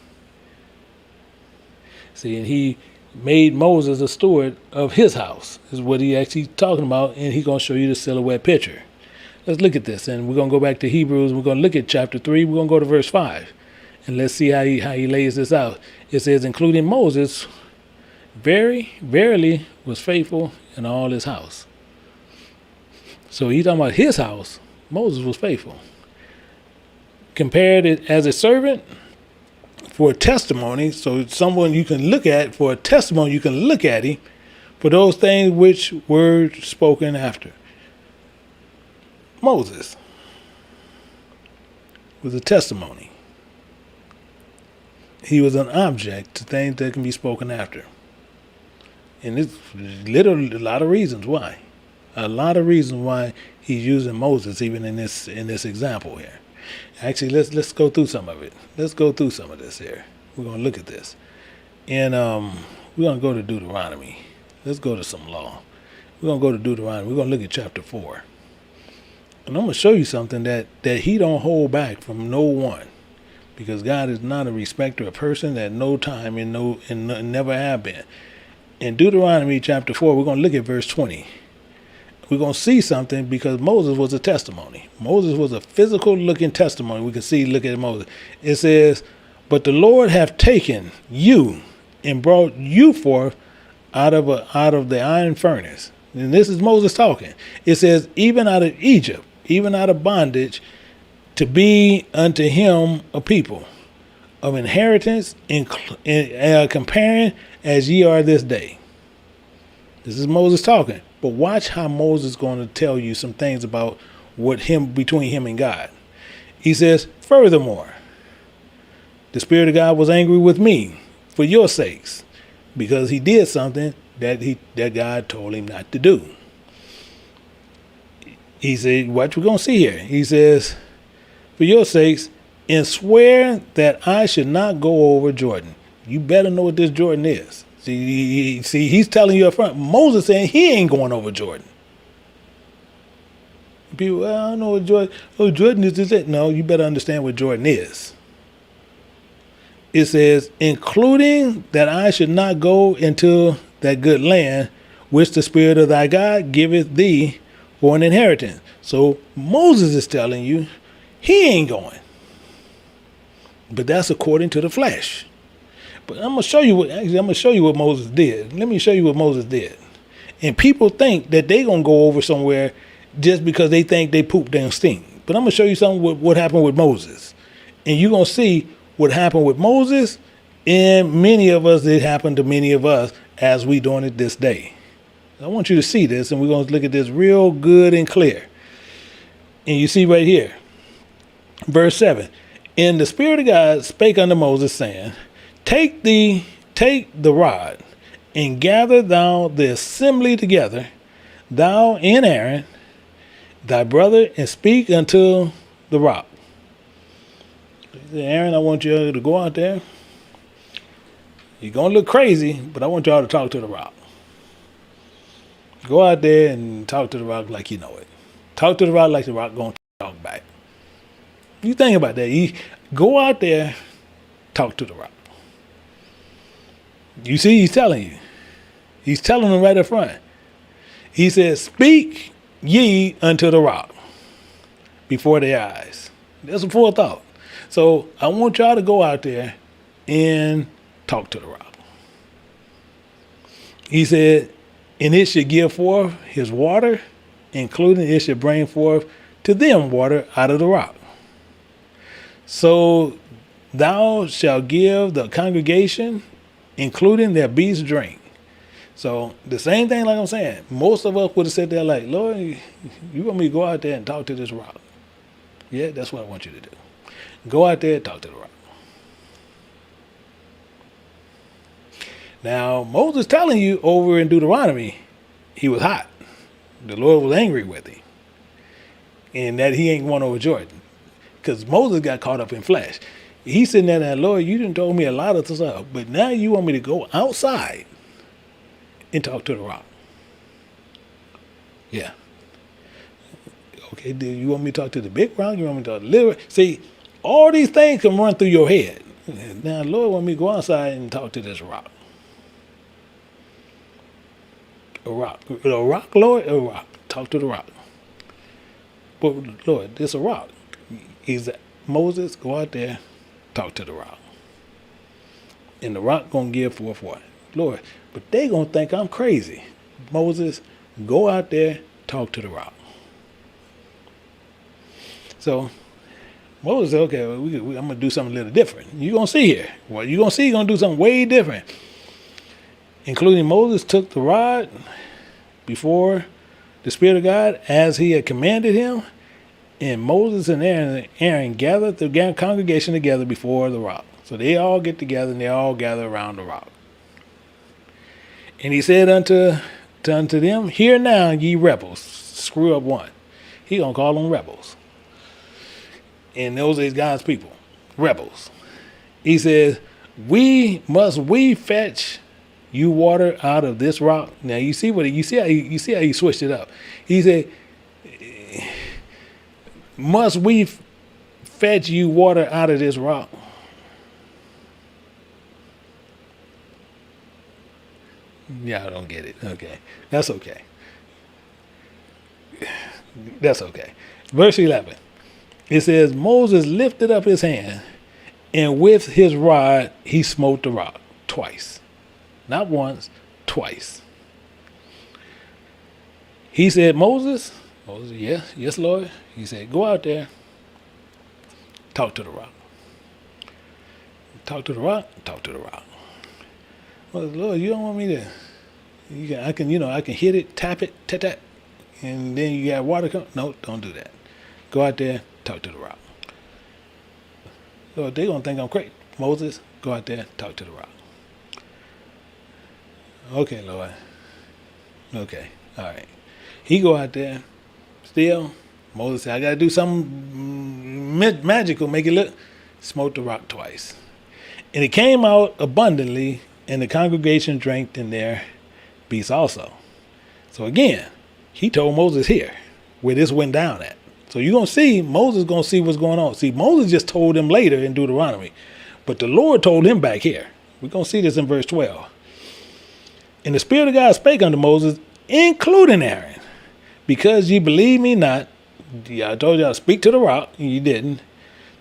See, and he made Moses a steward of his house, is what he actually talking about, and he's going to show you the silhouette picture. Let's look at this, and we're going to go back to Hebrews. We're going to look at chapter 3. We're going to go to verse 5, and let's see how he lays this out. It says, including Moses, verily was faithful in all his house. So he's talking about his house. Moses was faithful. Compared it as a servant for a testimony, so someone you can look at for a testimony, you can look at him for those things which were spoken after. Moses was a testimony. He was an object to things that can be spoken after. And it's literally a lot of reasons why. A lot of reasons why he's using Moses even in this example here. Actually, let's go through some of it. Let's go through some of this here. We're going to look at this. And we're going to go to Deuteronomy. Let's go to some law. We're going to go to Deuteronomy. We're going to look at chapter 4. And I'm going to show you something that he don't hold back from no one. Because God is not a respecter of person at no time and never have been. In Deuteronomy chapter 4, we're going to look at verse 20. We're going to see something because Moses was a testimony. Moses was a physical looking testimony. We can see, look at Moses. It says, but the Lord hath taken you and brought you forth out of the iron furnace. And this is Moses talking. It says, even out of Egypt, even out of bondage, to be unto him a people of inheritance in comparing as ye are this day. This is Moses talking. But watch how Moses is going to tell you some things about between him and God. He says, furthermore, the Spirit of God was angry with me for your sakes, because he did something that God told him not to do. He said, what we're going to see here. He says, for your sakes, and swear that I should not go over Jordan. You better know what this Jordan is. See, he's telling you up front. Moses saying he ain't going over Jordan. People, well, I don't know what Jordan. Oh, Jordan is it? No, you better understand what Jordan is. It says, including that I should not go into that good land which the Spirit of thy God giveth thee for an inheritance. So Moses is telling you he ain't going. But that's according to the flesh. But I'm gonna show you what Moses did. Let me show you what Moses did. And people think that they gonna go over somewhere just because they think they poop don't stink. But I'm gonna show you something what happened with Moses. And you're gonna see what happened with Moses, and many of us, it happened to many of us as we doing it this day. I want you to see this, and we're going to look at this real good and clear. And you see right here, verse 7. And the Spirit of God spake unto Moses, saying, Take the rod, and gather thou the assembly together, thou and Aaron, thy brother, and speak unto the rock. Aaron, I want you to go out there. You're going to look crazy, but I want y'all to talk to the rock. Go out there and talk to the rock like you know it. Talk to the rock like the rock going to talk back. You think about that. You go out there, talk to the rock. You see, he's telling you. He's telling them right up front. He says, speak ye unto the rock before their eyes. That's a forethought. So I want y'all to go out there and talk to the rock. He said, and it should give forth his water, including it should bring forth to them water out of the rock. So thou shalt give the congregation, including their beasts, drink. So the same thing like I'm saying. Most of us would have said there like, Lord, you want me to go out there and talk to this rock? Yeah, that's what I want you to do. Go out there and talk to the rock. Now, Moses telling you over in Deuteronomy, he was hot. The Lord was angry with him. And that he ain't going over Jordan. Because Moses got caught up in flesh. He's sitting there and Lord, you done told me a lot of stuff, but now you want me to go outside and talk to the rock. Yeah. Okay, do you want me to talk to the big rock? You want me to talk to the little rock? See, all these things can run through your head. Now, Lord want me to go outside and talk to this rock. A rock, Lord, a rock. Talk to the rock. But Lord, this a rock. He's Moses, go out there, talk to the rock. And the rock gonna give forth what? Lord, but they gonna think I'm crazy. Moses, go out there, talk to the rock. So Moses said, okay, I'm gonna do something a little different. You're gonna see here. What you're gonna see, you're gonna do something way different. Including Moses took the rod before the Spirit of God as he had commanded him, and Moses and Aaron gathered the congregation together before the rock. So they all get together and they all gather around the rock. And he said unto them, hear now, ye rebels. Screw up one. He gonna call them rebels. And those are God's people, rebels. He says, we fetch you water out of this rock. Now you see how he switched it up. He said, must we fetch you water out of this rock? Yeah, I don't get it. Okay. That's okay. That's okay. Verse 11. It says, Moses lifted up his hand, and with his rod he smote the rock twice. Not once, twice. He said, Moses, yes, Lord. He said, go out there, talk to the rock. Talk to the rock, talk to the rock. Well, Lord, you don't want me to, I can hit it, tap it, tap, and then you got water come. No, don't do that. Go out there, talk to the rock. Lord, they're going to think I'm crazy. Moses, go out there, talk to the rock. Okay, Lord. Okay, all right. He go out there, Still, Moses said, I got to do something magical, make it look. Smote the rock twice. And it came out abundantly, and the congregation drank in their beasts also. So again, he told Moses here, where this went down at. So you're going to see, Moses going to see what's going on. See, Moses just told him later in Deuteronomy, but the Lord told him back here. We're going to see this in verse 12. And the Spirit of God spake unto Moses, including Aaron, because ye believe me not, I told y'all to speak to the rock, and you didn't,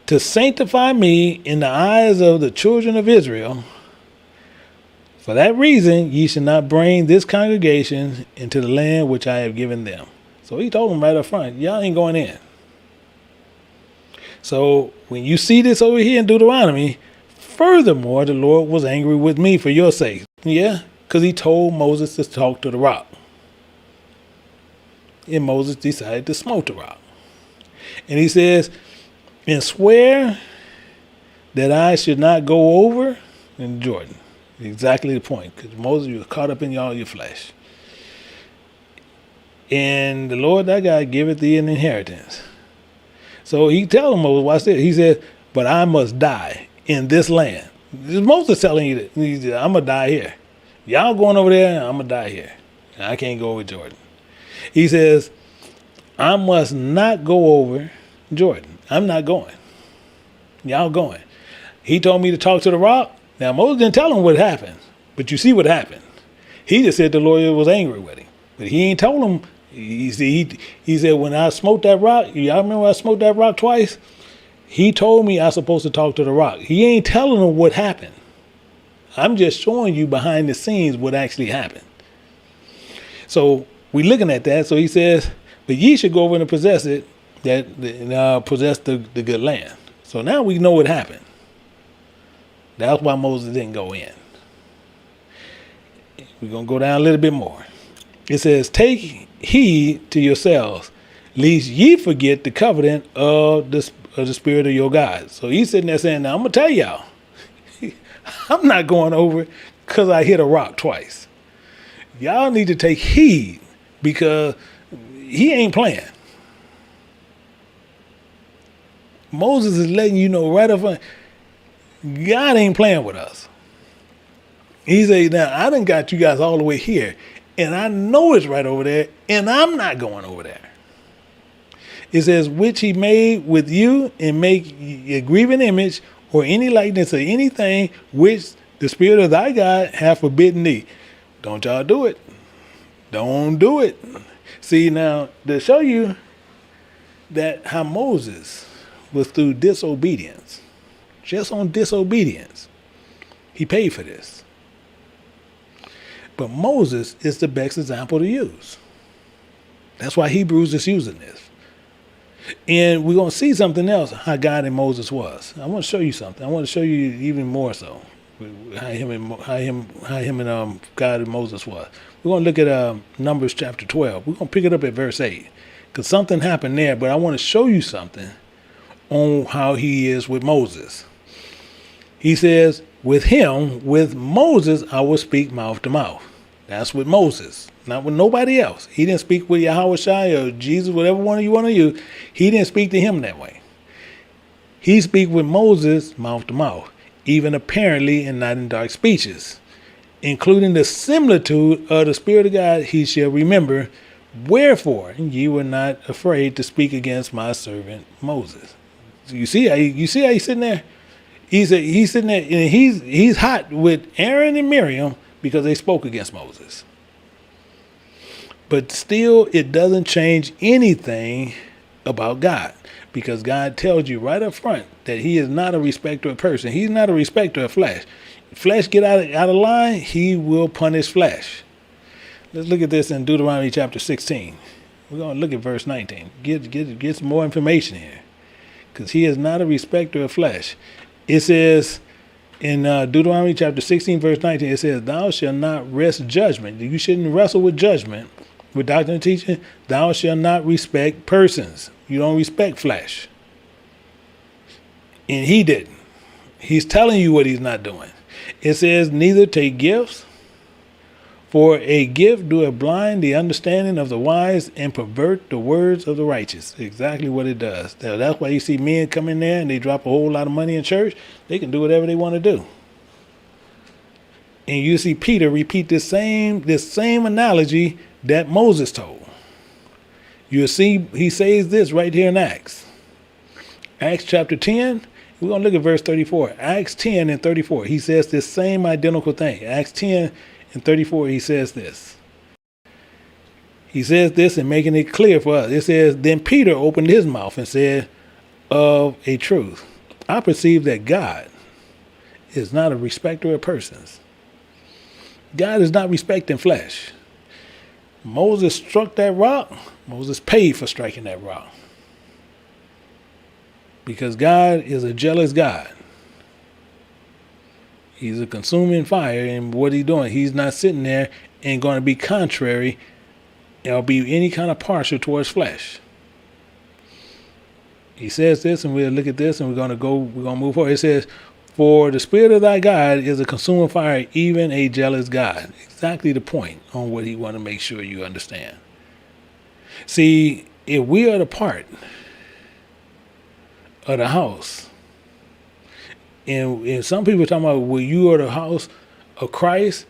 to sanctify me in the eyes of the children of Israel. For that reason, ye shall not bring this congregation into the land which I have given them. So he told them right up front, y'all ain't going in. So when you see this over here in Deuteronomy, furthermore, the Lord was angry with me for your sake. Yeah, because he told Moses to talk to the rock. And Moses decided to smote the rock. And he says, and swear that I should not go over in Jordan. Exactly the point, because Moses, you were caught up in all your flesh. And the Lord thy God giveth thee an inheritance. So he tells Moses, watch this. He says, but I must die in this land. This is Moses telling you that. He said, I'm going to die here. Y'all going over there, I'm going to die here. I can't go over Jordan. He says, I must not go over Jordan. I'm not going. Y'all going. He told me to talk to the rock. Now, Moses didn't tell him what happened, but you see what happened. He just said the Lord was angry with him. But he ain't told him. He said, when I smoked that rock, y'all remember I smoked that rock twice? He told me I was supposed to talk to the rock. He ain't telling him what happened. I'm just showing you behind the scenes what actually happened. So we looking at that. So he says, but ye should go over and possess it, possess the good land. So now we know what happened. That's why Moses didn't go in. We're going to go down a little bit more. It says, take heed to yourselves, lest ye forget the covenant of the Spirit of your God. So he's sitting there saying, now I'm going to tell y'all, I'm not going over because I hit a rock twice. Y'all need to take heed because he ain't playing. Moses is letting you know right up front, God ain't playing with us. He said, now I done got you guys all the way here, and I know it's right over there, and I'm not going over there. It says, which he made with you, and make a graven image or any likeness of anything which the Spirit of thy God hath forbidden thee. Don't y'all do it. Don't do it. See, now, to show you that how Moses was through disobedience, just on disobedience, he paid for this. But Moses is the best example to use. That's why Hebrews is using this. And we're going to see something else, how God and Moses was. I want to show you something. I want to show you even more so how him and God and Moses was. We're going to look at Numbers chapter 12. We're going to pick it up at verse 8 because something happened there, but I want to show you something on how he is with Moses. He says, with him, with Moses, I will speak mouth to mouth. That's with Moses, not with nobody else. He didn't speak with Yahweh Shai or Jesus, whatever one you want to use. He didn't speak to him that way. He speak with Moses mouth to mouth, even apparently and not in dark speeches, including the similitude of the Spirit of God he shall remember. Wherefore ye were not afraid to speak against my servant Moses. So you see how he's sitting there? He's sitting there and he's hot with Aaron and Miriam because they spoke against Moses. But still, it doesn't change anything about God, because God tells you right up front that he is not a respecter of person. He's not a respecter of flesh. Flesh get out of line, he will punish flesh. Let's look at this in Deuteronomy chapter 16. We're going to look at verse 19. Get some more information here, because he is not a respecter of flesh. It says in Deuteronomy chapter 16, verse 19, it says, thou shalt not wrest judgment. You shouldn't wrestle with judgment, with doctrine and teaching. Thou shalt not respect persons. You don't respect flesh. And he didn't. He's telling you what he's not doing. It says, neither take gifts For a gift doeth blind the understanding of the wise and pervert the words of the righteous. Exactly what it does. Now, that's why you see men come in there and they drop a whole lot of money in church. They can do whatever they want to do. And you see Peter repeat this same analogy that Moses told. You'll see he says this right here in Acts. Acts chapter 10, we're going to look at verse 34. Acts 10 and 34, he says this same identical thing. Acts 10 and 34, he says this. He says this and making it clear for us. It says, then Peter opened his mouth and said, of a truth, I perceive that God is not a respecter of persons. God is not respecting flesh. Moses struck that rock. Moses paid for striking that rock. Because God is a jealous God. He's a consuming fire, and what he's doing, he's not sitting there and going to be contrary or be any kind of partial towards flesh. He says this, and we'll look at this, and we're going to move forward. It says, for the Spirit of thy God is a consuming fire, even a jealous God. Exactly the point on what he want to make sure you understand. See, if we are the part of the house, and some people are talking about, well, you are the house of Christ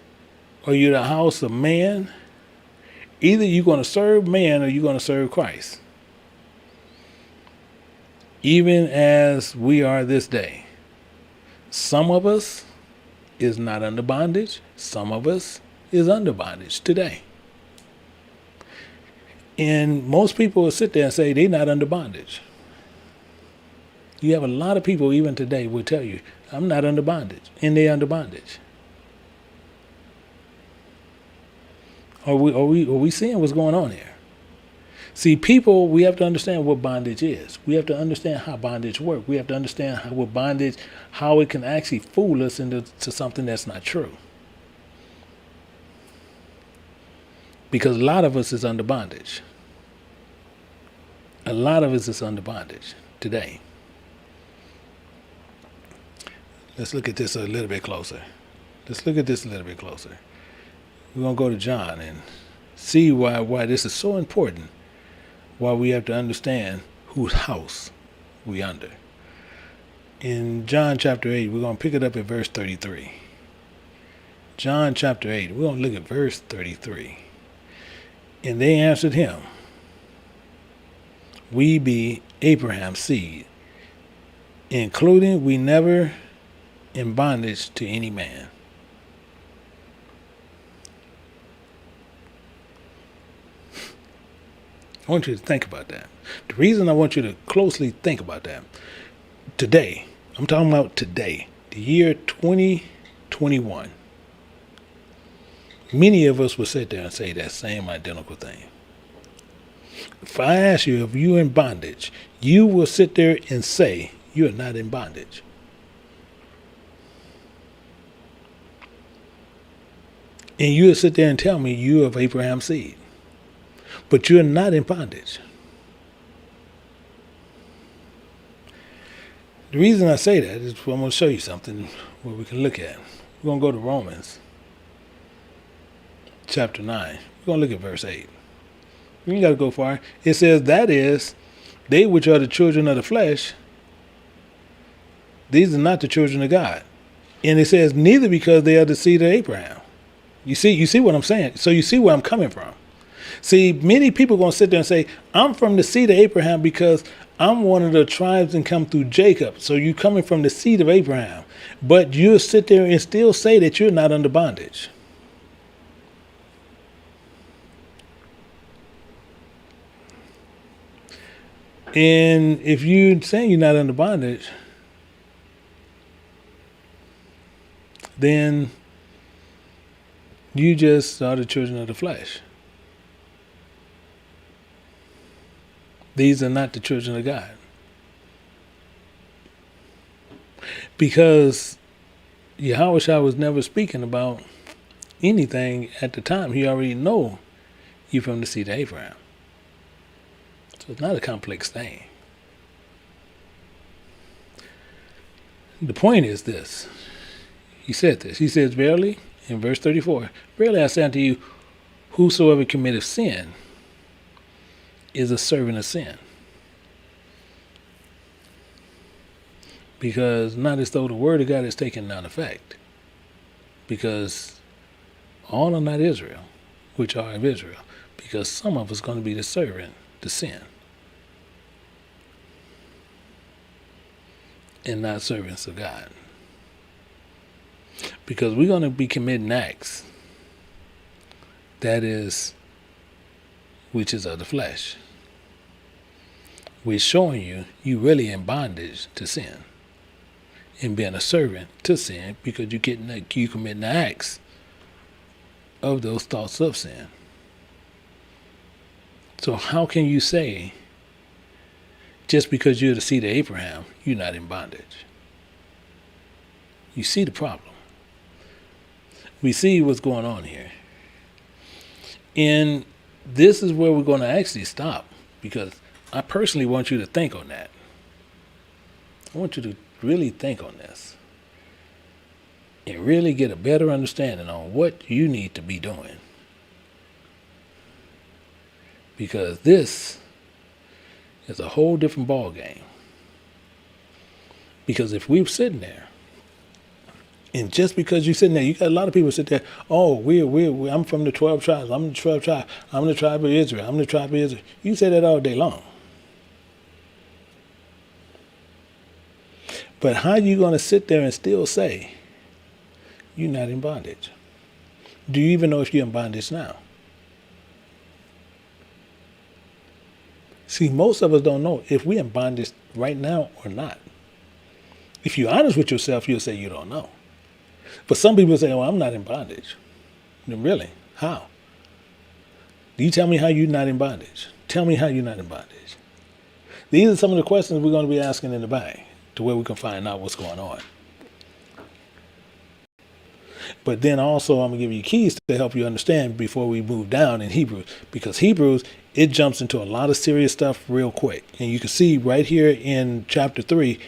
or you're the house of man. Either you're going to serve man or you're going to serve Christ. Even as we are this day. Some of us is not under bondage. Some of us is under bondage today. And most people will sit there and say they're not under bondage. You have a lot of people even today will tell you, I'm not under bondage, and they're under bondage. Are we seeing what's going on here? See, people, we have to understand what bondage is. We have to understand how bondage works. We have to understand how it can actually fool us into something that's not true. Because a lot of us is under bondage. A lot of us is under bondage today. Let's look at this a little bit closer. We're going to go to John and see why this is so important. Why we have to understand whose house we under. In John chapter 8, we're going to pick it up at verse 33. John chapter 8, we're going to look at verse 33. And they answered him, we be Abraham's seed, including we never in bondage to any man. I want you to think about that. The reason I want you to closely think about that, today, I'm talking about today, the year 2021, many of us will sit there and say that same identical thing. If I ask you if you're in bondage, you will sit there and say you're not in bondage. And you'll sit there and tell me you're of Abraham's seed. But you're not in bondage. The reason I say that is I'm going to show you something where we can look at. We're going to go to Romans chapter 9. We're going to look at verse 8. You ain't got to go far. It says, that is, they which are the children of the flesh, these are not the children of God. And it says, neither because they are the seed of Abraham. You see what I'm saying? So you see where I'm coming from. See, many people are going to sit there and say, I'm from the seed of Abraham because I'm one of the tribes and come through Jacob. So you're coming from the seed of Abraham. But you'll sit there and still say that you're not under bondage. And if you're saying you're not under bondage, then you just are the children of the flesh. These are not the children of God. Because Yahushua was never speaking about anything at the time. He already know you from the seed of Abraham. So it's not a complex thing. The point is this. He said this. He says, verily, In verse 34, verily I say unto you, whosoever committeth sin is a servant of sin. Because not as though the word of God is taken none effect. Because all are not Israel, which are of Israel. Because some of us going to be the servant to sin. And not servants of God. Because we're going to be committing acts which is of the flesh. We're showing you really in bondage to sin. And being a servant to sin because you committing the acts of those thoughts of sin. So how can you say, just because you're the seed of Abraham, you're not in bondage? You see the problem. We see what's going on here. And this is where we're going to actually stop, because I personally want you to think on that. I want you to really think on this and really get a better understanding on what you need to be doing. Because this is a whole different ball game. Because if we're sitting there, and just because you're sitting there, you got a lot of people sit there, oh, I'm from the 12 tribes. I'm the 12 tribe. I'm the tribe of Israel. I'm the tribe of Israel. You say that all day long. But how are you going to sit there and still say you're not in bondage? Do you even know if you're in bondage now? See, most of us don't know if we're in bondage right now or not. If you're honest with yourself, you'll say you don't know. But some people say, well, I'm not in bondage. Really? How? You tell me how you're not in bondage. Tell me how you're not in bondage. These are some of the questions we're going to be asking in the back to where we can find out what's going on. But then also I'm going to give you keys to help you understand before we move down in Hebrews. Because Hebrews, it jumps into a lot of serious stuff real quick. And you can see right here in chapter 3,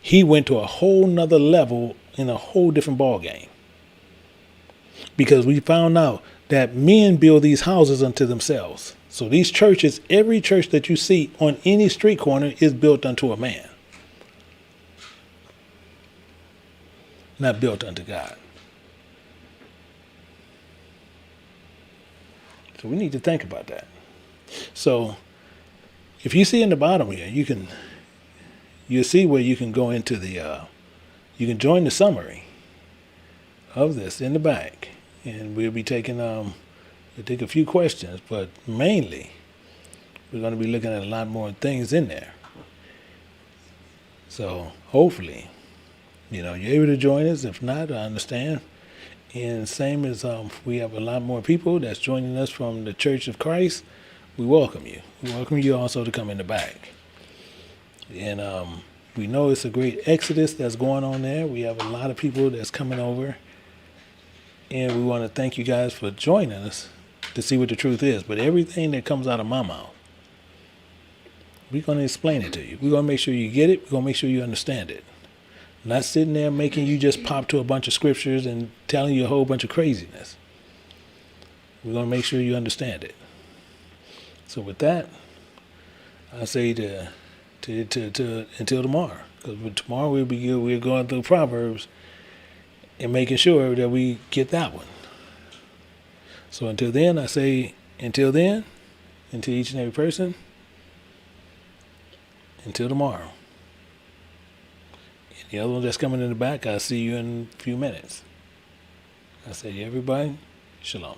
he went to a whole nother level in a whole different ball game. Because we found out that men build these houses unto themselves. So these churches, every church that you see on any street corner is built unto a man. Not built unto God. So we need to think about that. So if you see in the bottom here, you'll see where you can go into you can join the summary of this in the back. And we'll be taking, we'll take a few questions, but mainly we're going to be looking at a lot more things in there. So hopefully, you're able to join us. If not, I understand. And same as we have a lot more people that's joining us from the Church of Christ, we welcome you. We welcome you also to come in the back. And we know it's a great exodus that's going on there. We have a lot of people that's coming over. And we want to thank you guys for joining us to see what the truth is. But everything that comes out of my mouth, we're going to explain it to you. We're going to make sure you get it. We're going to make sure you understand it. Not sitting there making you just pop to a bunch of scriptures and telling you a whole bunch of craziness. We're going to make sure you understand it. So with that, I say to until tomorrow. Because tomorrow we're going through Proverbs and making sure that we get that one. So until then, I say until each and every person, until tomorrow. And the other one that's coming in the back, I'll see you in a few minutes. I say everybody, shalom.